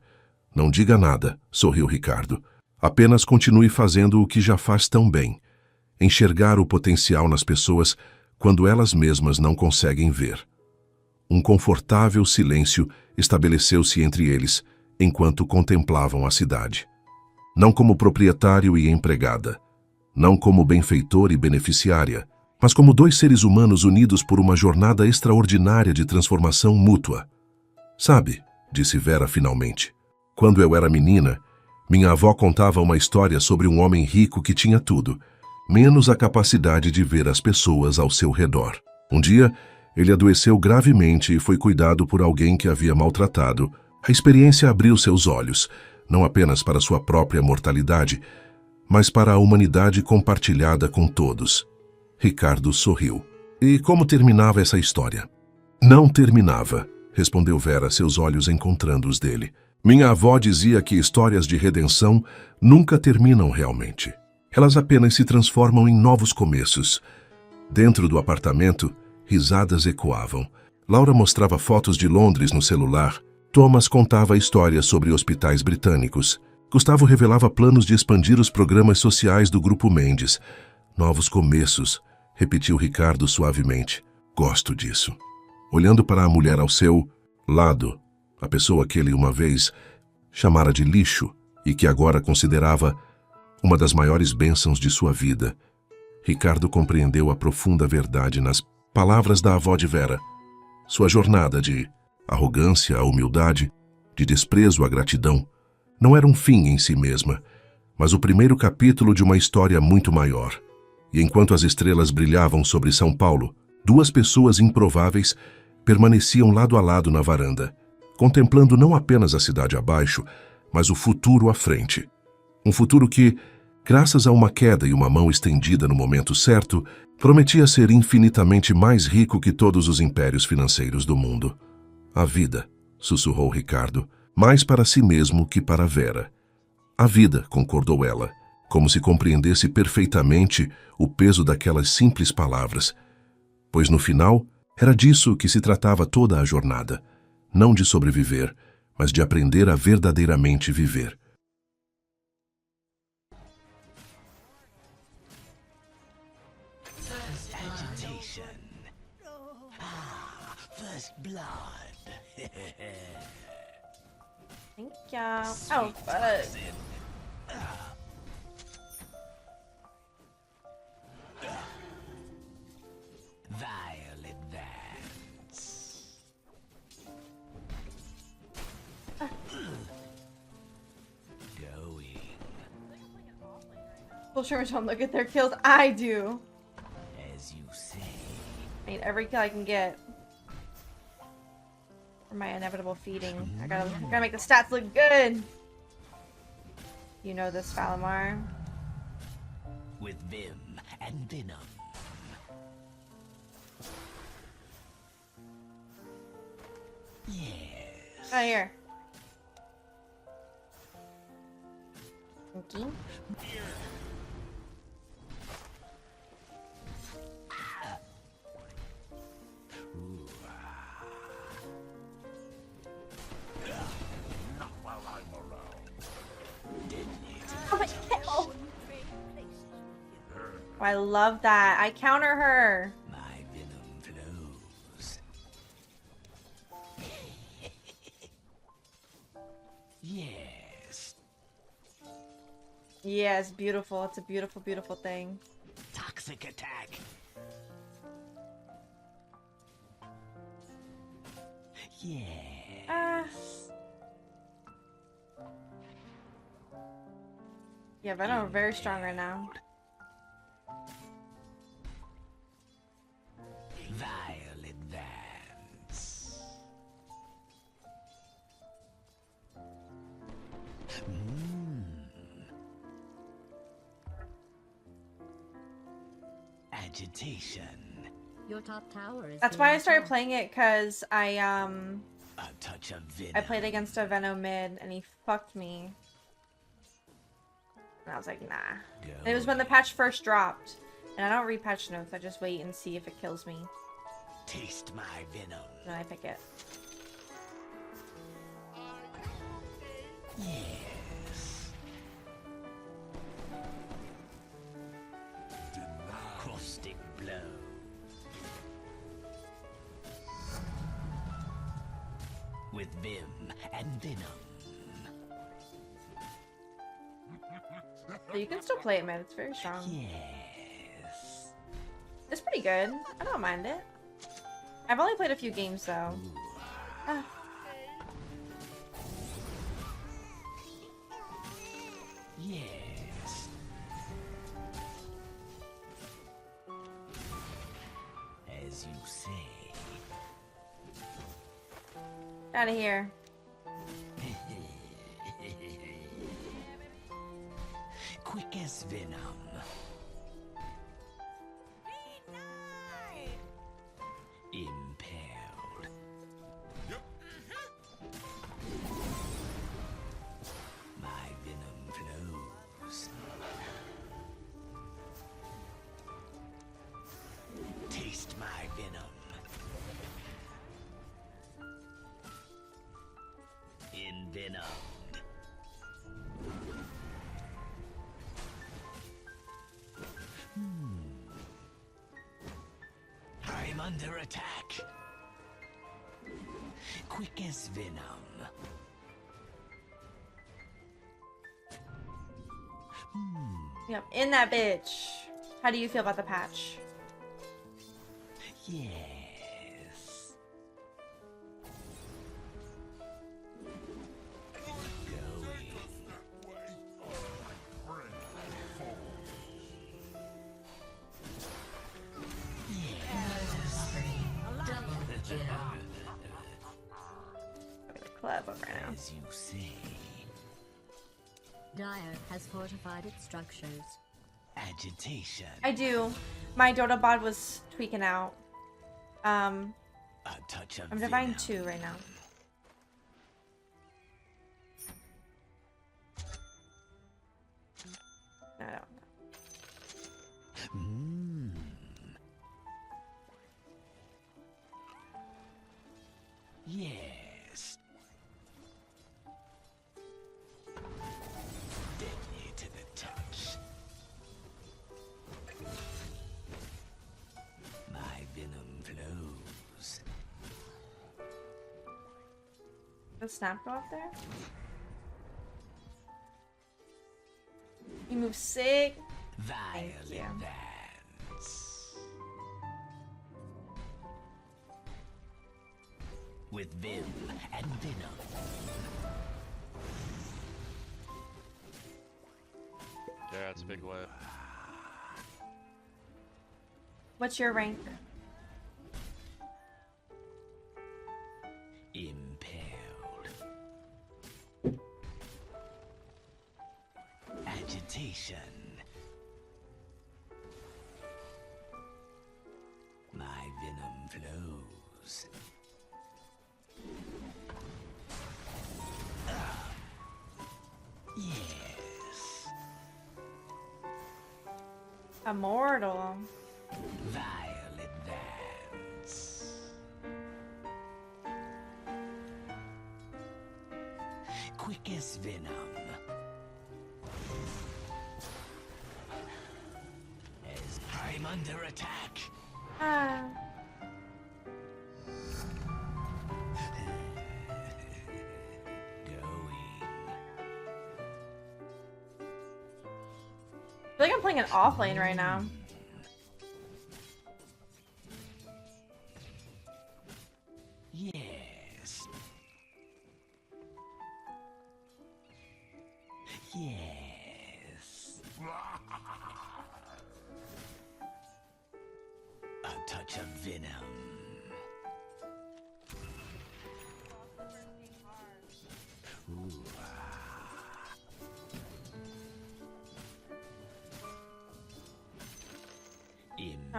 Não diga nada, sorriu Ricardo. Apenas continue fazendo o que já faz tão bem. Enxergar o potencial nas pessoas quando elas mesmas não conseguem ver. Um confortável silêncio estabeleceu-se entre eles, enquanto contemplavam a cidade. Não como proprietário e empregada, não como benfeitor e beneficiária, mas como dois seres humanos unidos por uma jornada extraordinária de transformação mútua. Sabe, disse Vera finalmente, quando eu era menina, minha avó contava uma história sobre um homem rico que tinha tudo, menos a capacidade de ver as pessoas ao seu redor. Um dia, ele adoeceu gravemente e foi cuidado por alguém que havia maltratado. A experiência abriu seus olhos, não apenas para sua própria mortalidade, mas para a humanidade compartilhada com todos. Ricardo sorriu. E como terminava essa história? Não terminava, respondeu Vera, seus olhos encontrando os dele. Minha avó dizia que histórias de redenção nunca terminam realmente. Elas apenas se transformam em novos começos. Dentro do apartamento, risadas ecoavam. Laura mostrava fotos de Londres no celular. Thomas contava histórias sobre hospitais britânicos. Gustavo revelava planos de expandir os programas sociais do Grupo Mendes. Novos começos, repetiu Ricardo suavemente. Gosto disso. Olhando para a mulher ao seu lado, a pessoa que ele uma vez chamara de lixo e que agora considerava uma das maiores bênçãos de sua vida, Ricardo compreendeu a profunda verdade nas palavras da avó de Vera. Sua jornada de arrogância à humildade, de desprezo à gratidão, não era um fim em si mesma, mas o primeiro capítulo de uma história muito maior. E enquanto as estrelas brilhavam sobre São Paulo, duas pessoas improváveis permaneciam lado a lado na varanda, contemplando não apenas a cidade abaixo, mas o futuro à frente. Um futuro que, graças a uma queda e uma mão estendida no momento certo, prometia ser infinitamente mais rico que todos os impérios financeiros do mundo. A vida, sussurrou Ricardo, mais para si mesmo que para Vera. A vida, concordou ela, como se compreendesse perfeitamente o peso daquelas simples palavras, pois no final era disso que se tratava toda a jornada, não de sobreviver, mas de aprender a verdadeiramente viver. First blood. Thank you. Oh, fuck. Violet Vance. Going. Well, sure, don't look at their kills. I do. As you say. I need every kill I can get. For my inevitable feeding. I gotta make the stats look good. You know this, Valimar. With Vim and Venom. Yes. Oh, here. Thank you. Oh, my hell. Oh, I love that. I counter her. My venom flows. Yes. Yes, beautiful. It's a beautiful, beautiful thing. Toxic attack. Yes. Yeah, Venom are very strong right now. Violet Vance. Agitation. Your top tower is That's why I started playing it, because A touch of venom. I played against a Venom mid and he fucked me. And I was like, nah. And it was when the patch first dropped. And I don't read patch notes, I just wait and see if it kills me. Taste my venom. And then I pick it. Yes. Caustic blow. With Vim and Venom. So you can still play it, man. It's very strong. Yes. It's pretty good. I don't mind it. I've only played a few games, though. Ah. Yes. As you say. Out of here. Quick as venom. Impaled. My venom flows. Taste my venom. Envenomed. I'm under attack. Quick as venom. Yep, in that bitch. How do you feel about the patch? Yes. Club over now. As you say. Dire has fortified its structures. Agitation. I do. My Dota bod was tweaking out. A touch of I'm Divine venom. 2 right now. I don't know. Mmm. Yes. Deadly to the touch. My venom flows. Does Snap go up there? You move sick. Violet you. Vance. With Vim and Venom. Yeah, it's a big win. What's your rank? Impaled. Agitation. My venom flows. Yes. Immortal. Violet Vance. Quick as venom. As I'm under attack. Ah. I feel like I'm playing an off lane right now. Yes. Yes. A touch of venom. Ooh.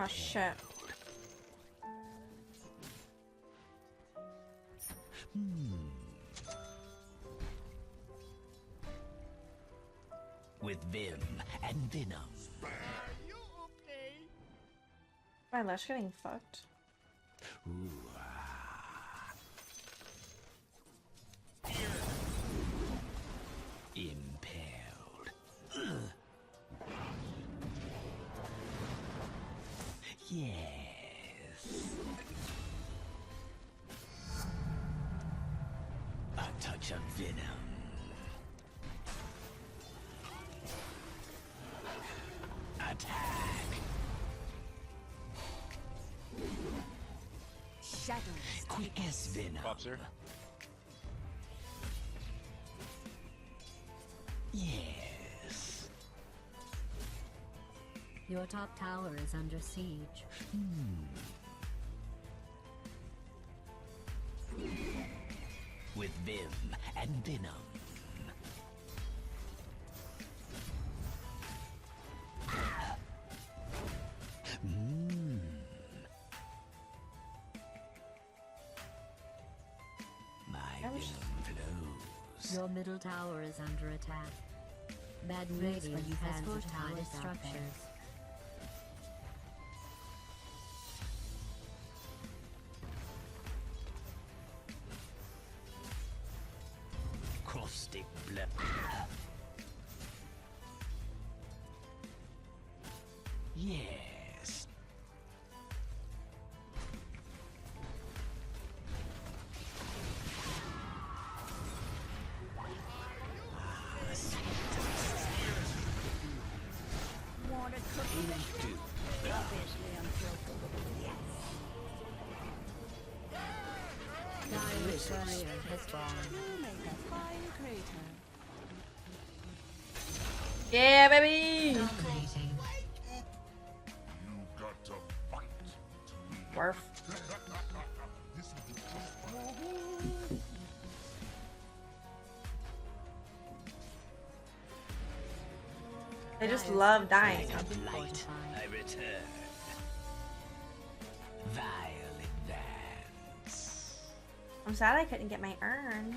Oh shit. With Vim and Venom. My Lush getting fucked. Impaled. Yes. A touch of venom. Attack. Shadows. Quick as venom. Pops here. Yes. Your top tower is under siege. With Vim and Venom. My venom flows. Your middle tower is under attack. Bad Radiant has fortified its structures. Caustic blood. Yes. Dire's barrier has fallen. Yeah, baby! Dominating. Barf. They just Dire's love dying. structures have been Light, fortified. I return. Vile advance. I'm sad I couldn't get my urn.